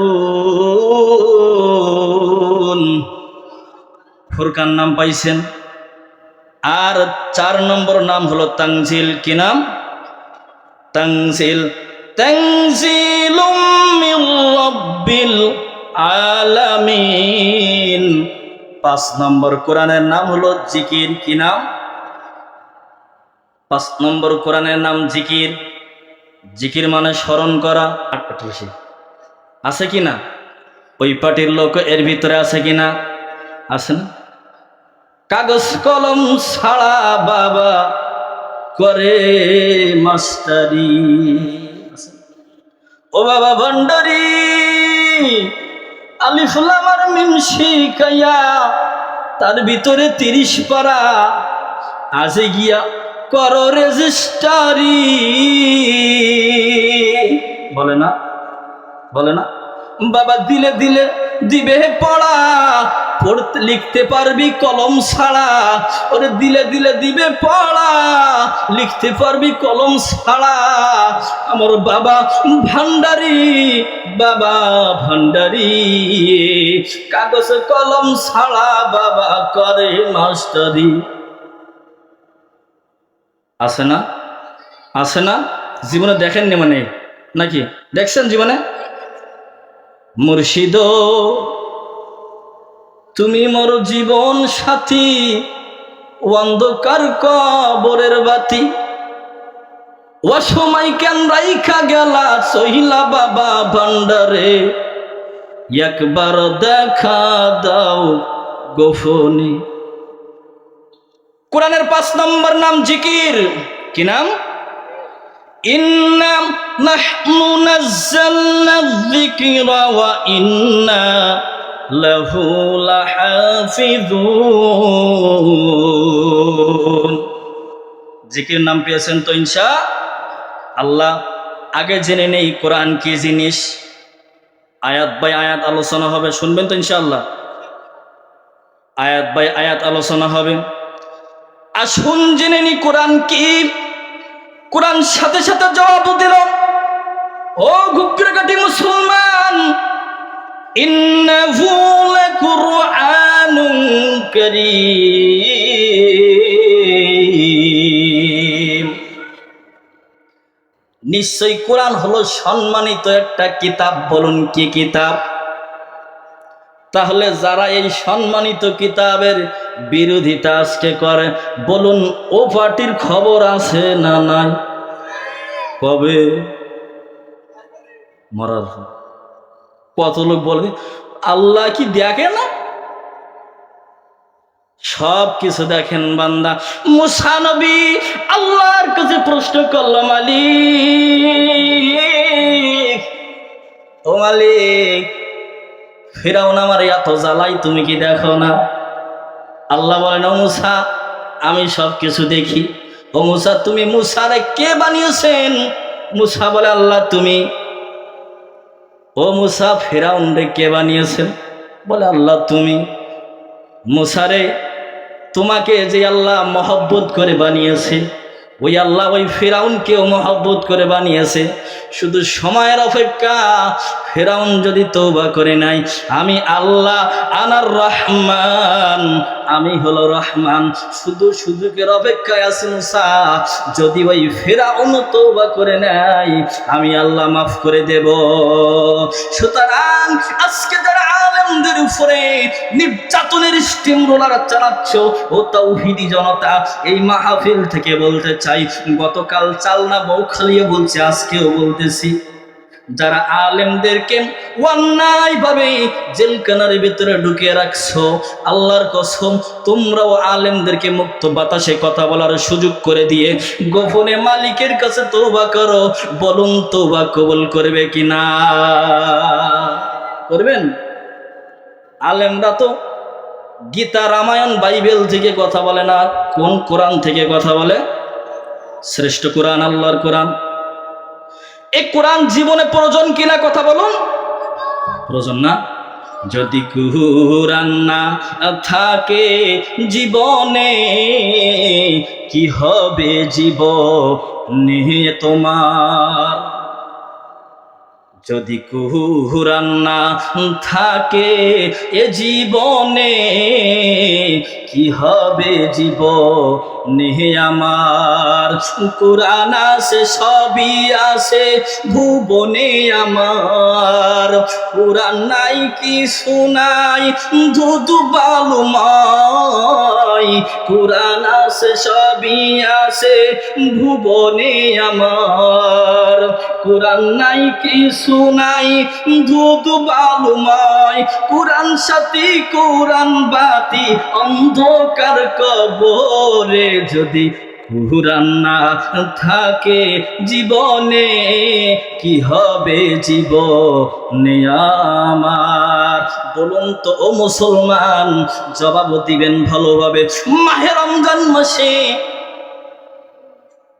ফুরকান নাম পাইছেন। আর 4 নম্বর নাম হলো তানজিল। কি নাম? তানজিল। তানজিলুম মির রাব্বিল আলামিন। 5 নম্বর কোরআনের নাম হলো জিকির। কি নাম? 5 নম্বর কোরআনের নাম জিকির। জিকির মানে স্মরণ করা। আছে কি না? ওই পার্টির লোক এর ভিতরে আছে কি না? আছে না? কাগজ কলম ছাড়া বাবা করে মাস্টারি। ও বাবা ভান্ডারি, আলিফ লাম আর মিম শিখাইয়া তার ভিতরে 30 পারা আজে গিয়া করো রেজিস্টারি। বলে না? বলে না? বাবা দিলে দিলে দিবে পড়া, পড়তে লিখতে পারবি কলম ছাড়া। ওরে দিলে দিলে দিবে পড়া, লিখতে পারবি কলম ছাড়া। আমার বাবা ভান্ডারি, বাবা ভান্ডারি, কাগজ কলম ছাড়া বাবা করে মাস্টারি। আছে না? আছে না? জীবনে দেখেননি মানে নাকি? দেখছেন জীবনে? মুর্শিদ তুমি মোর জীবন সাথী, অন্ধকার কবরের বাতি। ও সময় কেন রাইখা গেলা সহিলা বাবা ভান্ডারে, একবার দেখা দাও গোপনে। কোরআনের 5 নম্বর নাম জিকির। কি নাম? ইন্না নাহনু নাযালনা যিকরা ওয়া ইন্না লাহু লাহাফিযুন। জিকির নাম পেয়েছেন তো ইনশাআল্লাহ। আগে জেনে নেই কোরআন কি জিনিস। আয়াত বাই আয়াত আলোচনা হবে, শুনবেন তো ইনশাআল্লাহ। আয়াত বাই আয়াত আলোচনা হবে। আসুন জেনে নি কোরআন কি। কোরআন সাথে সাথে জবাব দিল, ও ঘুগরাকাটি মুসলমান, ইন্নাহু লাকুরআনুন কারীম। নিশ্চয়ই কোরআন হলো সম্মানিত একটা কিতাব। বলুন কি কিতাব? তাহলে যারা এই সম্মানিত কিতাবের বিরোধিতা আজকে করে, বলুন ও পার্টির খবর আছে না নাই? কবে মরার? কত লোক বলবে আল্লাহ কি দেখে না? সব কিছু দেখেন বান্দা। মুসা নবী আল্লাহর কাছে প্রশ্ন করল, মালিক, ও মালিক, ফিরাউন আমার এত জ্বালাই, তুমি কি দেখো না? আল্লাহ বলেন, ও মুসা আমি সব কিছু দেখি। ও মুসা তুমি মুসারে কে বানিয়েছেন? মুসা বলে আল্লাহ তুমি। ও মুসা ফিরাউন রে কে বানিয়েছেন? বলে আল্লাহ তুমি। মুসারে তোমাকে যে আল্লাহ মহব্বত করে বানিয়েছে, ওই আল্লাহ ওই ফিরাউনকেও মহব্বত করে বানিয়েছে। শুধু সময়ের অপেক্ষা, ফেরাউন যদি তওবা করে নাই, আমি আল্লাহ আনার রহমান, আমি হলো রহমান, শুধু সুযোগের অপেক্ষায় আছি মুসা। যদি ওই ফেরাউন তওবা করে নাই, আমি আল্লাহ মাফ করে দেব। সুতরাং আজকে যারা আলেমদের উপরে নির্যাতনের স্টিম রোলার চালাচ্ছ ও তাওহীদি জনতা, এই মাহফিল থেকে বলতে চাই, গতকাল চালনা বউখালিয়ে বলছে, আজকেও বলতেছি, যারা আলেমদেরকে অন্যায়ভাবে জেলখানার ভিতরে ঢুকিয়ে রাখছো, আল্লাহর কসম তোমরাও আলেমদেরকে মুক্ত বাতাসে কথা বলার সুযোগ করে দিয়ে গোপনে মালিকের কাছে তওবা করো। বলুন তওবা কবুল করবে কিনা? করবেন? আলেমরা তো গীতা, রামায়ণ, বাইবেল থেকে কথা বলে না, কোন কোরআন থেকে কথা বলে? শ্রেষ্ঠ কোরআন, আল্লাহর কোরআন। এই কোরআন জীবনে প্রয়োজন কিনা কথা বলুন? প্রয়োজন না? যদি কোরআন না থাকে জীবনে, কি হবে জীবনে তোমার? যদি কোরআন না থাকে এ জীবনে, কি হবে জীবনে আমার? কোরআন আছে সবই আছে ভুবনে আমার, কোরআন নাই কিছু নাই ধুধু বালুময়, কোরআন আছে সবই আছে ভুবনে আমার, কোরআন নাই কিছু নাই ধুধু বালুময়, কোরআন সাথী কোরআন বাতি অন্ধকার কবরে। যদি কোরআন না থাকে জীবনে, কি হবে জীবনে আমার? বলুন তো ও মুসলমান, জবাব দিবেন ভালোভাবে। মাহে রমজান মাসে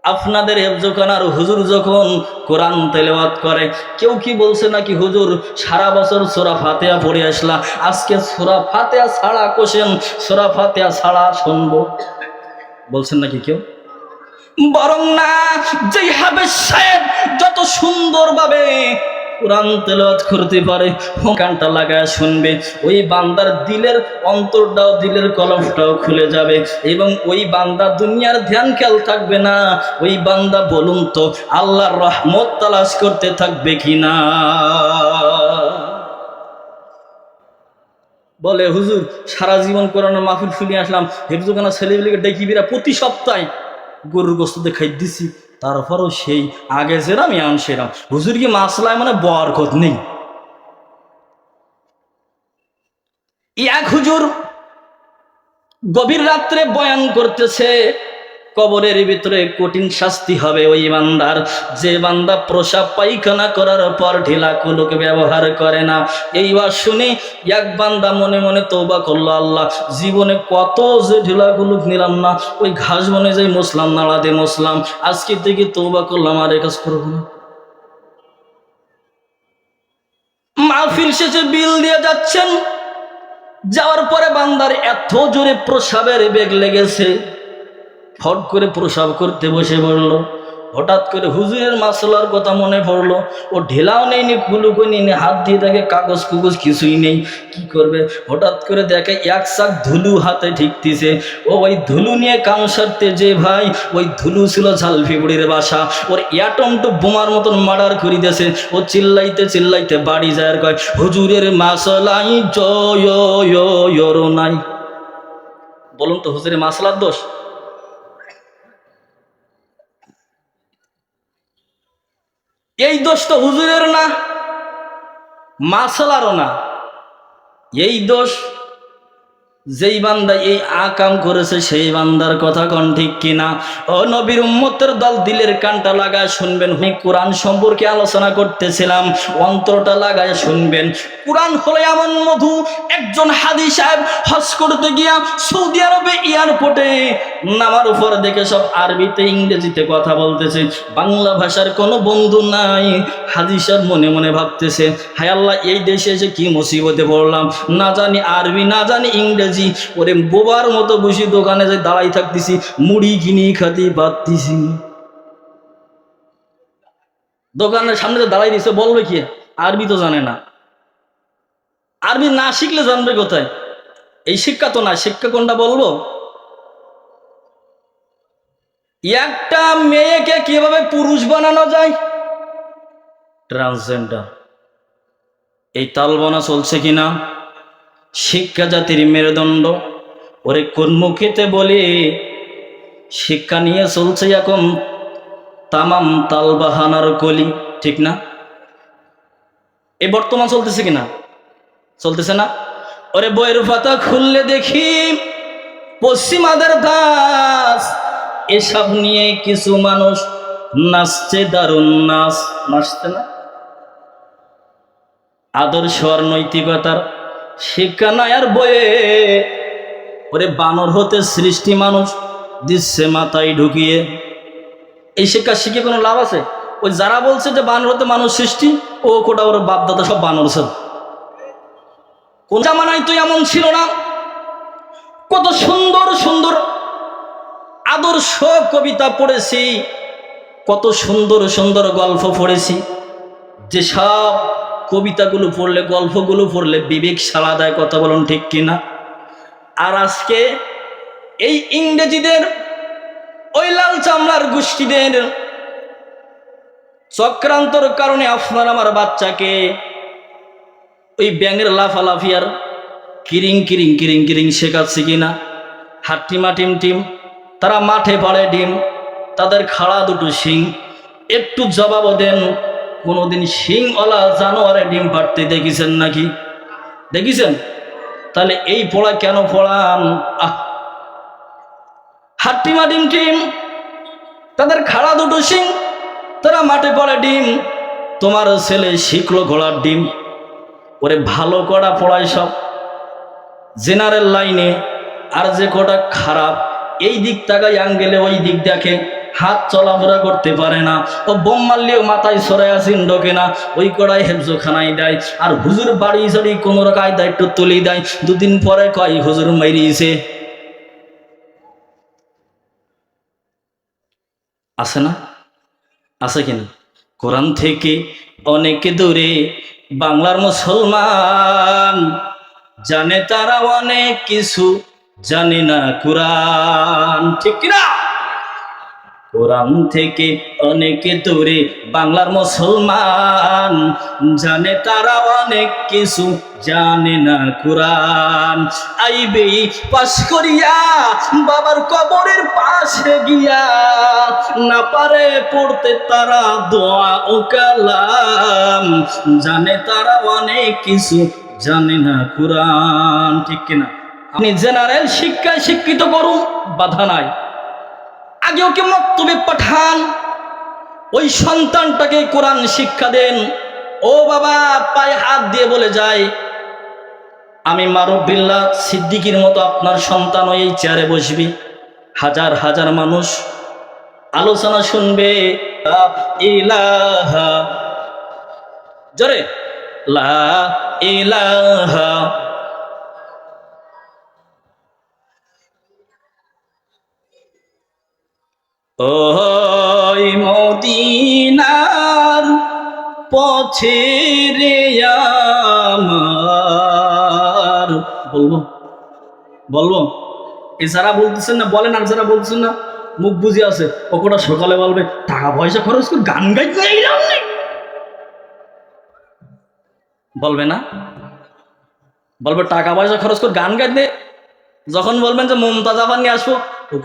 আপনাদের হেফজখানার হুজুর যখন কোরআন তেলাওয়াত করে, কেউ কি বলছে নাকি হুজুর সারা বছর সূরা ফাতিহা পড়ে আসলা, আজকে সূরা ফাতিহা ছাড়া কোশেন, সূরা ফাতিহা ছাড়া শুনবো? বলছেন নাকি কেউ? বরং না, যেই হাফেজ সাহেব যত সুন্দরভাবে কোরআন তেলাওয়াত করতে পারে, কানটা লাগায় শুনবে, ওই বান্দার দিলের অন্তরটাও, দিলের কলবটাও খুলে যাবে, এবং ওই বান্দা দুনিয়ার ধ্যান খেয়াল থাকবে না। ওই বান্দা বলুন তো আল্লাহর রহমত তালাশ করতে থাকবে কিনা? বলে হুজুর সারা জীবন কোরআনের মাহফিল শুনে আসলাম, হেফজখানা ছেলেগুলিকে ডেকিবিরা প্রতি সপ্তাহে গরুর গোস্ত দিয়ে খাই দিছি, তারপরও সেই আগে যেরাম এখন সেরাম। হুজুর কি মাসলায় মানে বরকত নেই? এক হুজুর গভীর রাত্রে বয়ান করতেছে, কবরের ভিতরে কঠিন শাস্তি হবে ওই বান্দার, যে বান্দা প্রসাব পায়খানা করার পর ঢিলা কুলুক ব্যবহার করে না। এইবার শুনে এক বান্দা মনে মনে তওবা করলো, আল্লাহ জীবনে কত যে ঢিলা কুলুক নিলাম না, ওই ঘাস বনে যাই মুসলাম, নাড়াতে মুসলাম, আজকে থেকে তওবা করলাম আর এ কাজ করবো না। মাহফিল শেষে বিল দিয়ে যাচ্ছেন, যাওয়ার পরে বান্দার এত জোরে প্রসাবের বেগ লেগেছে, ফট করে প্রসাব করতে বসে পড়লো। হঠাৎ করে হুজুরের মাসলার কথা মনে পড়লো, ও ঢেলাও নেইনি, কুলুকো নেই, হাত দিয়ে দেখে কাগজ কুগজ কিছুই নেই, কি করবে? হঠাৎ করে দেখে এক চাক ধুলু হাতে ঠিকতিছে, ও ওই ধুলু নিয়ে কাম সারতে যে ভাই, ওই ধুলু ছিল ঝালফিবুড়ির বাসা, ওর অ্যাটমটো বোমার মতন মার্ডার করে দিয়েছে। ও চিল্লাইতে চিল্লাইতে বাড়ি যায় আর কয়, হুজুরের মাসলাই জয় নাই। বলুন তো হুজুরের মাসলার দোষ? এই দোষ তো হুজুরের না, মাসালারও না, এই দোষ যেই বান্দা এই আকাম করেছে সেই বান্দার কথা কোন ঠিক কিনা? ও নবীর উম্মতের দল, দিলের কানটা লাগায় শুনবেন। কোরআন সম্পর্কে আলোচনা করতেছিলাম, অন্তরটা লাগায় শুনবেন। কোরআন হলো এমন মধু। একজন হাদি সাহেব হজ করতে গিয়া সৌদি আরবে এয়ারপোর্টে নামার উপর দেখে সব আরবিতে ইংরেজিতে কথা বলতেছে, বাংলা ভাষার কোনো বন্ধু নাই। হাদি সাহেব মনে মনে ভাবতেছে, হায় আল্লাহ, এই দেশে এসে কি মুসিবতে পড়লাম, না জানি আরবি না জানি ইংরেজি, ওরে বোবার মতো বসে দোকানে যে দাঁড়াই থাকতেছি, মুড়ি কিনি খাতি পারতেছি। দোকানের সামনে দাঁড়াই দিছে, বলবে কি আরবি তো জানে না, আরবি না শিখলে জানবে কোথায়? এই শিক্ষা তো না, শিক্ষা কোনটা বলবো? একটা মেয়েকে কিভাবে পুরুষ বানানো যায়, ট্রান্সজেন্ডার, এই তালবনা চলছে কিনা? শিক্ষা জাতির মেরুদণ্ড, ওরে কোন মুখেতে বলি শিক্ষা নিয়ে চলছে এখন তামাম তালবাহানার কলি, ঠিক না? এই বর্তমান চলতেছে কিনা? চলতেছে না? ওরে বইয়ের পাতা খুললে দেখি পশ্চিমাদের দাস, এসব নিয়ে কিছু মানুষ নাচছে, দারুণ নাচ, নাচছে না? আদর্শ আর নৈতিকতার শিক্ষা নাই আর বইয়ে, ওরে বানর হতে সৃষ্টি মানুষ দিচ্ছে মাথায় ঢুকিয়ে। এই শিক্ষা শিখে কোনো লাভ আছে? ওই যারা বলছে যে বানর হতে মানুষ সৃষ্টি, ও কোটা ওর বাপদাদা সব বানর ছিল। কোন জামানায় তো এমন ছিল না? কত সুন্দর সুন্দর আদর্শ কবিতা পড়েছি, কত সুন্দর সুন্দর গল্প পড়েছি, যেসব কবিতাগুলো পড়লে, গল্পগুলো পড়লে বিবেক সাড়া দেয়, কথা বলুন ঠিক কিনা? আর আজকে এই ইংরেজিদের, ওই লাল চামড়ার গোষ্ঠীদের চক্রান্তর কারণে আপনার আমার বাচ্চাকে ওই ব্যাঙের লাফালাফি আর কিরিং কিরিং কিরিং কিরিং শেখাচ্ছে কিনা? হাট্টিমা টিম টিম, তারা মাঠে পাড়ে ডিম, তাদের খাড়া দুটো শিং, একটু জবাব দেন, কোনোদিন শিংওয়ালা জানোয়ারে ডিম পাড়তে দেখেছেন নাকি? দেখেছেন? তাহলে এই পড়া কেন পড়ান? হাট্টিমা ডিম টিম, তাদের খাড়া দুটো শিং, তারা মাঠে পড়ে ডিম, তোমার ছেলে শিখলো ঘোড়ার ডিম। ওরে ভালো করা পড়ায় সব জেনারেল লাইনে, আর যে কটা খারাপ এই দিক তাকায় আঙ্গেলে ওই দিক দেখে, হাত চলাফেরা করতে পারে না, ও বোম মারলেও মাথায় সরাই আসিন ঢোকে না, ওই কড়াই হেফজোখানায় দেয়, আর হুজুর বাড়ি সাড়ি কোনো রকায় দায়িত্ব তুলে দেয়, দুদিন পরে কয় হুজুর মাইরিয়েছে। আছে না? আছে কিনা? কোরআন থেকে অনেক দূরে বাংলার মুসলমান, জানে তারা অনেক কিছু, জানে না কোরআন, ঠিক কিনা? কোরআন থেকে অনেক দূরে বাংলার মুসলমান, জানে তারা অনেক কিছু, জানে না কোরআন। আইবে পাশ করিয়া বাবার কবরের পাশে গিয়া, না পারে পড়তে তারা দোয়া ও কালাম, জানে তারা অনেক কিছু, জানে না কোরআন, ঠিক কিনা? আপনি জেনারেল শিক্ষায় শিক্ষিত করুন, বাধা নাই, আগে ওকে মক্তবে পাঠান, ওই সন্তানটাকে কোরআন শিক্ষা দেন। ও বাবা পায়ে হাত দিয়ে বলে যায়, আমি মারুফ-বিল্লাহ সিদ্দিকীর মতো আপনার সন্তান এই চেয়ারে বসবি, হাজার হাজার মানুষ আলোচনা শুনবে, লা ইলাহা, জোরে লা ইলাহা, ওই মদিনার পথে রে আমার, বলবো বলবো? এ যারা বলতেছেন না বলেন, আর যারা বলতেছেন না মুখ বুঝে আছে, ওটা সকালে বলবে টাকা পয়সা খরচ করে গান গাইতে বলবে না? বলবে টাকা পয়সা খরচ করে গান গাইতে। যখন বলবেন যে মমতাজ আফার নিয়ে আসবো,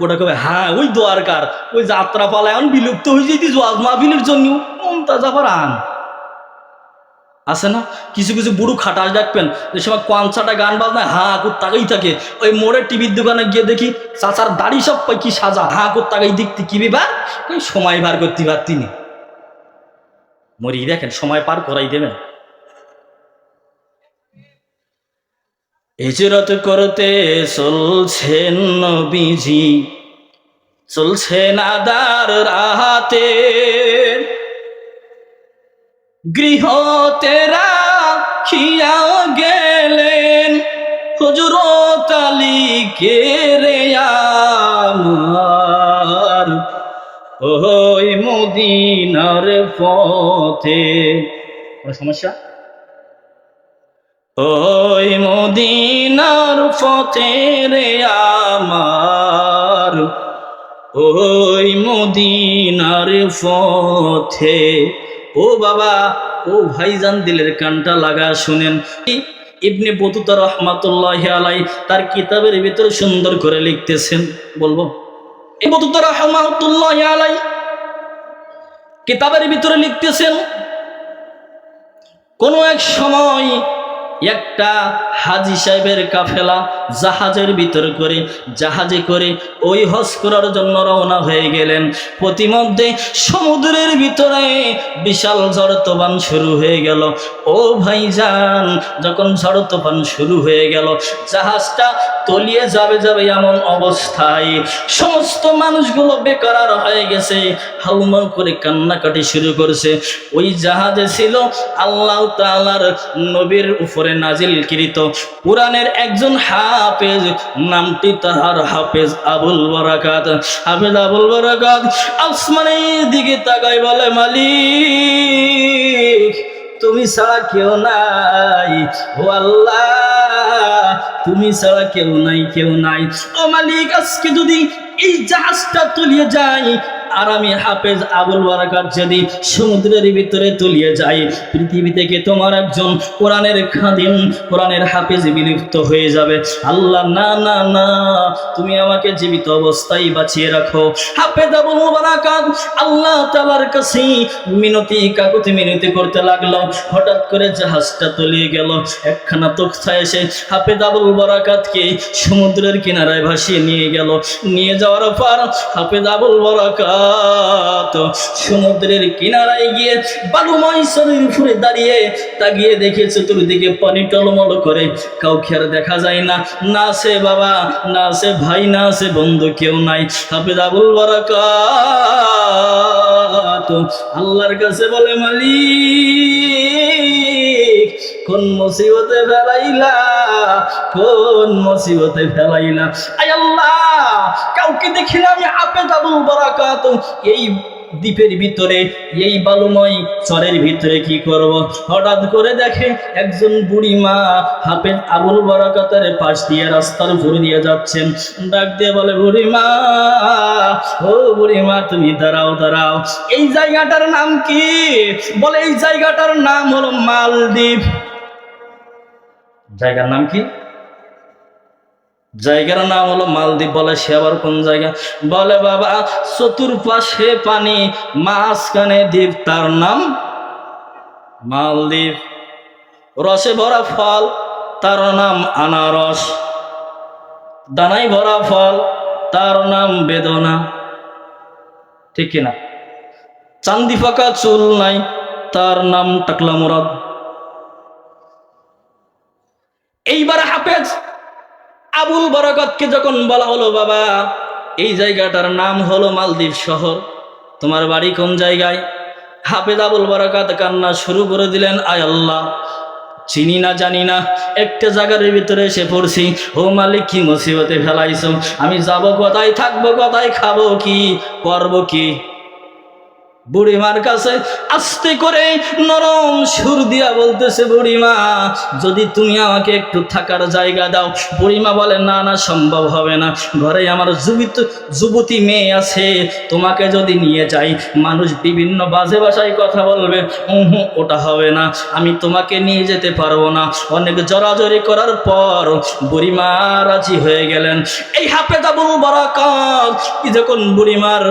ওটা কবে হ্যাঁ ওই দোয়ারকার ওই যাত্রা পালা এখন বিলুপ্ত হয়ে যেতে জোয়াজ মাহফিলের জন্য মমতাজ আফার আন। আছে না? কিছু কিছু বুড়ো খাটাস দেখবেন, যে সময় কনসার্টে গান বাজনায় হাঁ কুর তাকাই থাকে, ওই মোড়ের টিভির দোকানে গিয়ে দেখি চাচার দাড়ি সব পাই কি সাজা, হাঁ কুর তাকাই দেখতে কি বিবার, ওই সময় বার করতে পারতি নি, মরি দেখেন সময় পার করাই দেবেন। হিজরত করতে চলছেন নবীজি, চলছেন আদার রাহাতে, গৃহ তেরা খিয়া গেলেন হযরত আলী কে রে আমার, ওই মদিনার পথে কোনো সমস্যা? ওই মদিনার পথে রে আমার, ওই মদিনার পথে। ও বাবা, ও ভাইজান, দিলের কানটা লাগা শুনেন। ইবনে বতুতা রহমাতুল্লাহি আলাই তার কিতাবের ভিতরে সুন্দর করে লিখতেছেন, বলবো। ইবনে বতুতা রহমাতুল্লাহি আলাই কিতাবের ভিতরে লিখতেছেন, কোনো এক সময় একটা হাজী সাহেবের কাফেলা জাহাজের ভিতর করে, জাহাজে করে ওই হজ করার জন্য রওনা হয়ে গেলেন। প্রতিমধ্যে সমুদ্রের ভিতরে বিশাল ঝড় তুফান শুরু হয়ে গেল। ও ভাইজান, যখন ঝড় তুফান শুরু হয়ে গেল, জাহাজটা তলিয়ে যাবে যাবে এমন অবস্থায় সমস্ত মানুষগুলো বেকার হয়ে গেছে, হাউমাউ করে কান্নাকাটি শুরু করেছে। ওই জাহাজে ছিল আল্লাহ তাআলার নবীর উপরে নাজিলকৃত কুরআনের একজন হাফেজ, নামটি তাহার হাফেজ আবুল বারাকাত। হাফেজ আবুল বারাকাত আসমানের দিকে তাকায় বলে, মালিক তুমি ছাড়া কেউ নাই, ও আল্লাহ তুমি ছাড়া কেউ নাই, কেউ নাই। ও মালিক, আজকে যদি এই জাহাজটা তলিয়ে যায় আর আমি হাফেজ আবুল বারাকাত যদি সমুদ্রের ভিতরে তলিয়ে যাই, পৃথিবী থেকে তোমার একজন কোরআনের খাদিম, কোরআনের হাফেজ বিলুপ্ত হয়ে যাবে। আল্লাহ না না না, তুমি আমাকে জীবিত অবস্থায় বাঁচিয়ে রাখো। হাফেজ আবুল বারাকাত আল্লাহ তাআলার কাছে মিনতি কাকুতি মিনতি করতে লাগলো। হঠাৎ করে জাহাজটা তলিয়ে গেল। একখানা তখ্তা এসে হাফেজ আবুল বারাকাতকে সমুদ্রের কিনারায় ভাসিয়ে নিয়ে গেল। নিয়ে যাওয়ার পর হাফেজ আবুল বারাকাত সমুদ্রের কিনারায় গিয়ে বালুময় শরীর উপরে দাঁড়িয়ে তাকিয়ে দেখে চতুর্দিকে পানি টলমল করে, কাউকে আর দেখা যায় না। না আছে বাবা, না আছে ভাই, না আছে বন্ধু, কেউ নাই। হাফেজ আবুল বারাকাত আল্লাহর কাছে বলে, মালিক কোন মুসিবতে ফেলাইলা, কোন মুসিবতে ফেলাইলা। আয় আল্লাহ, কাউকে দেখি না আমি হাফেজ আবুল বারাকাত এই দ্বীপের ভিতরে, এই বালুময় চরের ভিতরে কি করব। হঠাৎ করে দেখে একজন বুড়ি মা হাফেজ আবুল বারাকাতের পাশ দিয়ে রাস্তার উপর দিয়ে যাচ্ছেন। ডাক দিয়ে বলে, বুড়ি মা, ও বুড়ি মা তুমি দাঁড়াও, দাঁড়াও। এই জায়গাটার নাম কি? বলে এই জায়গাটার নাম হলো মালদ্বীপ। জায়গার নাম কি? জায়গার নাম হলো মালদ্বীপ। বলে সে আবার কোন জায়গা? বলে বাবা, চতুর্পাশে পানি, মাঝখানে দ্বীপ, তার নাম মালদ্বীপ। রসে ভরা ফল, তার নাম আনারস। দানায় ভরা ফল, তার নাম বেদনা। ঠিক কিনা? চান্দি ফাঁকা চুল নাই, তার নাম টাকলা মুরাদ। এইবার হাফেজ আবুল বারাকাতকে যখন বলা হলো, বাবা এই জায়গাটার নাম হলো মালদ্বীপ শহর, তোমার বাড়ি কোন জায়গায়? হাফেজ আবুল বারাকাত কান্না শুরু করে দিলেন, আয় আল্লাহ, চিনি না জানি না, একটা জায়গার ভিতরে এসে পড়ছি। ও মালিক, কি মুসিবতে ফেলাইছো? আমি যাবো কোথায়, থাকবো কোথায়, খাবো কি, করবো কি? বুড়িমার কাছে আস্তে করে নরম সুর দিয়া বলতেছে, বুড়িমা যদি তুমি আমাকে একটু থাকার জায়গা দাও। বুড়িমা বলে, না না, সম্ভব হবে না, ঘরে আমার যুবতী মেয়ে আছে, তোমাকে যদি নিয়ে যাই মানুষ বিভিন্ন বাজে ভাষায় কথা বলবে, ওটা হবে না, আমি তোমাকে নিয়ে যেতে পারবো না। অনেক জড়াজড়ি করার পর বুড়িমা রাজি হয়ে গেলেন। এই হাফেজ আবুল বারাকাত যখন বুড়িমার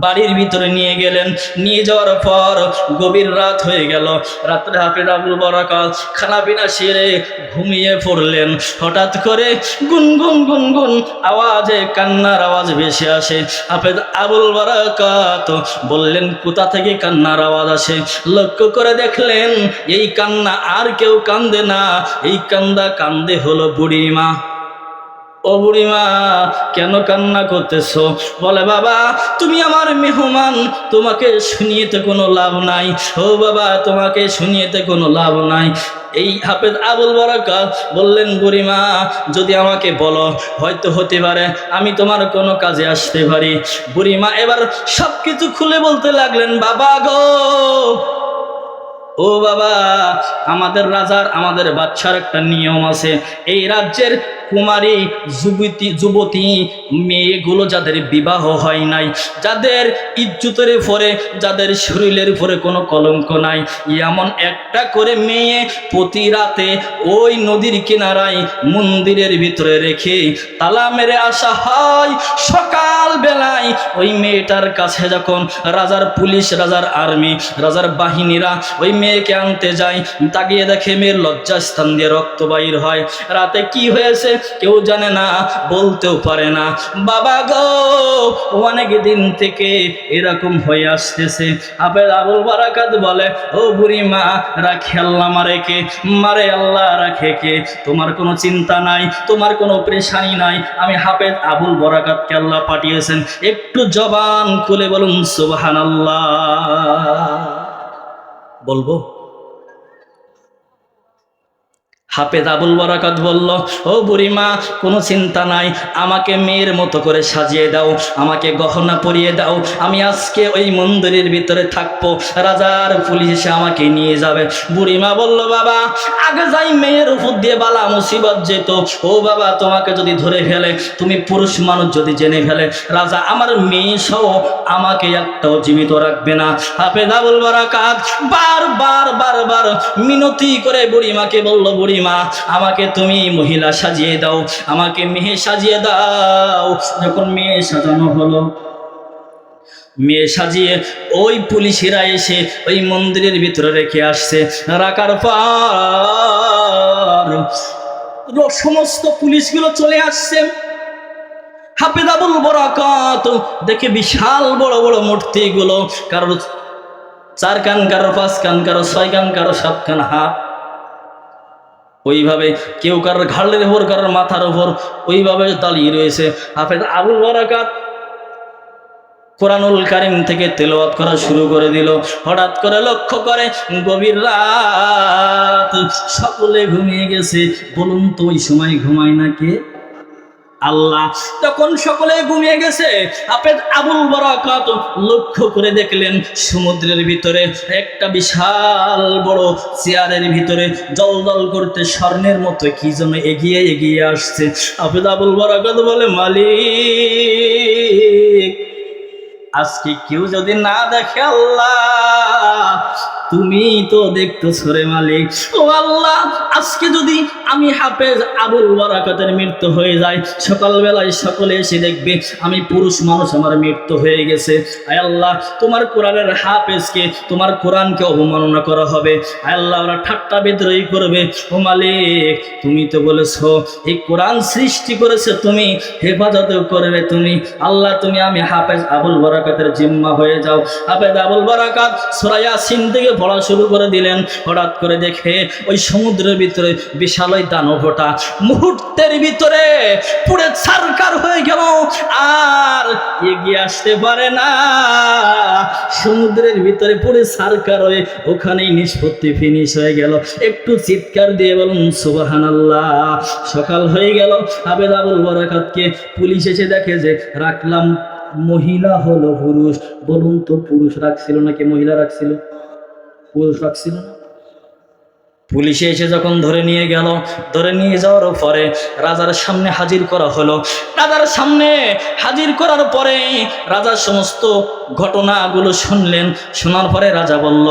বাড়ির ভিতরে নিয়ে গেলেন, নিয়ে যাওয়ার পর গভীর রাত হয়ে গেল। রাত্রে হাফেজ আবুল বারাকাত খানা পিনা সেরে ঘুমিয়ে পড়লেন। হঠাৎ করে গুনগুন গুনগুন আওয়াজে কান্নার আওয়াজ ভেসে আসে। হাফেজ আবুল বারাকাত বললেন, কোথা থেকে কান্নার আওয়াজ আসে? লক্ষ্য করে দেখলেন এই কান্না আর কেউ কান্দে না, এই কান্দে হলো বুড়িমা। ও বুড়িমা, কেন কান্না করতেছো? বলে, বাবা তুমি আমার মেহমান, তোমাকে শুনিয়েতে কোনো লাভ নাই। ও বাবা, তোমাকে শুনিয়েতে কোনো লাভ নাই। এই হাফেজ আবুল বারাকাত বললেন, বুড়িমা যদি আমাকে বলো, হয়তো হতে পারে আমি তোমার কোনো কাজে আসতে পারি। বুড়িমা এবার সব কিছু খুলে বলতে লাগলেন, বাবা গো, ও বাবা, আমাদের রাজার, আমাদের বাদশার একটা নিয়ম আছে। এই রাজ্যের কুমারী যুবতী মেয়েগুলো যাদের বিবাহ হয় নাই, যাদের ইজ্জতের উপরে, যাদের শরীরের উপরে কোনো কলঙ্ক নাই, এমন একটা করে মেয়ে প্রতি রাতে ওই নদীর কিনারায় মন্দিরের ভিতরে রেখে তালা মেরে আসা হয়। সকাল বেলায় ওই মেয়েটার কাছে যখন রাজার পুলিশ, রাজার আর্মি, রাজার বাহিনীরা ওই মেয়েকে আনতে যায়, তাকিয়ে দেখে মেয়ের লজ্জাস্থান দিয়ে রক্ত বাইর হয়। রাতে কি হয়েছে কেউ জানে না, বলতেও পারে না। বাবা গো, অনেক দিন থেকে এরকম হয়ে আসতেছে। হাফেজ আবুল বারাকাত বলে, ও বুড়ি মা, রাখে আল্লাহ মারে কে? মারে আল্লাহ রাখে কে? তোমার কোনো চিন্তা নাই, তোমার কোনো পরেশানি নাই। আমি হাফেজ আবুল বারাকাতকে আল্লাহ পাঠিয়েছেন। একটু জবান খুলে বলুন সুবহানাল্লাহ। বলবো? হাফেজ আবুল বারাকাত বলল, ও বুড়িমা, কোনো চিন্তা নাই, আমাকে মেয়ের মতো করে সাজিয়ে দাও, আমাকে গহনা পরিয়ে দাও, আমি আজকে ওই মন্দিরের ভিতরে থাকবো, রাজার পুলিশ এসে আমাকে নিয়ে যাবে। বুড়িমা বলল, বাবা, আগে যাই মেয়ের উপর দিয়ে বালা মুসিবত যেত। ও বাবা, তোমাকে যদি ধরে ফেলে, তুমি পুরুষ মানুষ যদি জেনে ফেলে, রাজা আমার মেয়ে সহ আমাকে একটাও জীবিত রাখবে না। হাফেজ আবুল বারাকাত বারবার মিনতি করে বুড়িমাকে বলল, বুড়িমা, আমাকে তুমি মহিলা সাজিয়ে দাও, আমাকে মেয়ে সাজিয়ে দাও। যখন মেয়ে সাজানো হলো, মেয়ে সাজিয়ে ওই পুলিশেরা এসে ওই মন্দিরের ভিতরে রেখে আসছে। রাখার পর সমস্ত পুলিশগুলো চলে আসছে। হাফেজ আবুল বারাকাত দেখে বিশাল বড় বড় মূর্তিগুলো, কারো 4 কান, কারো 5 কান, কারো 6 কান, কারো 7 কান হাত, ওইভাবে কেউ কারোর ঘাড়ের উপর, কারোর মাথার উপর, ওইভাবে দাঁড়িয়ে রয়েছে। হাফেজ আবুল বারাকাত কোরআনুল কারীম থেকে তেলাওয়াত করা শুরু করে দিল। হঠাৎ করে লক্ষ্য করে গভীর রাত, সকলে ঘুমিয়ে গেছে। বলুন তো ওই সময় ঘুমায় না কে? আল্লাহ। তখন সকলে ঘুমিয়ে গেছে। হাফেজ আবুল বারাকাত লক্ষ্য করে দেখলেন সমুদ্রের ভিতরে একটা বিশাল বড় চেয়ারের ভিতরে জলজল করতে স্বর্ণের মতো কি যেন এগিয়ে এগিয়ে আসছে। হাফেজ আবুল বারাকাত বলে, মালিক, আজকে কেউ যদি না দেখে, আল্লাহ তুমি তো দেখতেছো রে মালিক। ও আল্লাহ, আজকে যদি আমি হাফেজ আবুল বারাকাতের মৃত্যু হয়ে যায়, সকালবেলায় সকলে এসে দেখবে আমি পুরুষ মানুষ, আমার মৃত্যু হয়ে গেছে। আয় আল্লাহ, তোমার কোরআনের হাফেজকে, তোমার কোরআনকে অবমাননা করা হবে। আয় আল্লাহ, ওরা ঠাট্টা বিদ্রোহী করবে। ও মালিক, তুমি তো বলেছো এই কোরআন সৃষ্টি করেছে তুমি, হেফাজত করবে তুমি। আল্লাহ, তুমি আমি হাফেজ আবুল বারাকাতের জিম্মা হয়ে যাও। হাফেজ আবুল বারাকাত সূরা ইয়াসিন থেকে পড়া শুরু করে দিলেন। হঠাৎ করে দেখে ওই সমুদ্রের ভিতরে বিশাল ওই দানবটা মুহূর্তের ভিতরে পুরো ছারখার হয়ে গেল, আর এগিয়ে আসতে পারে না। সমুদ্রের ভিতরে পুরো ছারখার হয়ে ওখানেই নিষ্পত্তি ফিনিশ হয়ে গেল। একটু চিৎকার দিয়ে বলুন সুবহানাল্লাহ। সকাল হয়ে গেল। হাফেজ আবুল বারাকাতকে পুলিশ এসে দেখে যে রাখলাম মহিলা হলো পুরুষ। বলুন তো পুরুষ রাখছিল নাকি মহিলা রাখছিল? পুরুষ রাখছিল না। পুলিশে এসে যখন ধরে নিয়ে গেল, ধরে নিয়ে যাওয়ার পরে রাজার সামনে হাজির করা হলো। রাজার সামনে হাজির করার পরে রাজার সমস্ত ঘটনাগুলো শুনলেন। শোনার পরে রাজা বলল,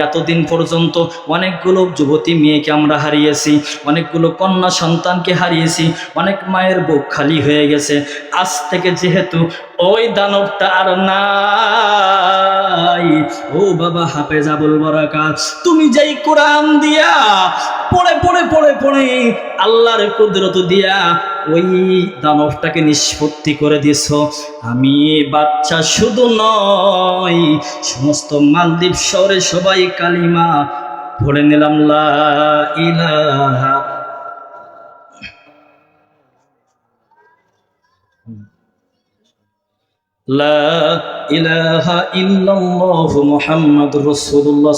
এতদিন পর্যন্ত অনেকগুলো যুবতী মেয়েকে আমরা হারিয়েছি, অনেকগুলো কন্যা সন্তানকে হারিয়েছি, অনেক মায়ের বুক খালি হয়ে গেছে। আজ থেকে যেহেতু ওই দানবটা আর নাই, ও বাবা হাফেজ আবুল বারাকাত, তুমি যেই কোরআন দিয়া পড়ে পড়ে পড়ে পড়ে আল্লাহর কুদরত দিয়া ওই দানবটাকে নিষ্পত্তি করে দিছ, আমি বাচ্চা শুধু নয়, সমস্ত মালদ্বীপ শহরে সবাই কালিমা পড়ে নিলাম, লা ইলাহা লা ইলাহা ইল্লাল্লাহু মুহাম্মাদুর রাসূলুল্লাহ।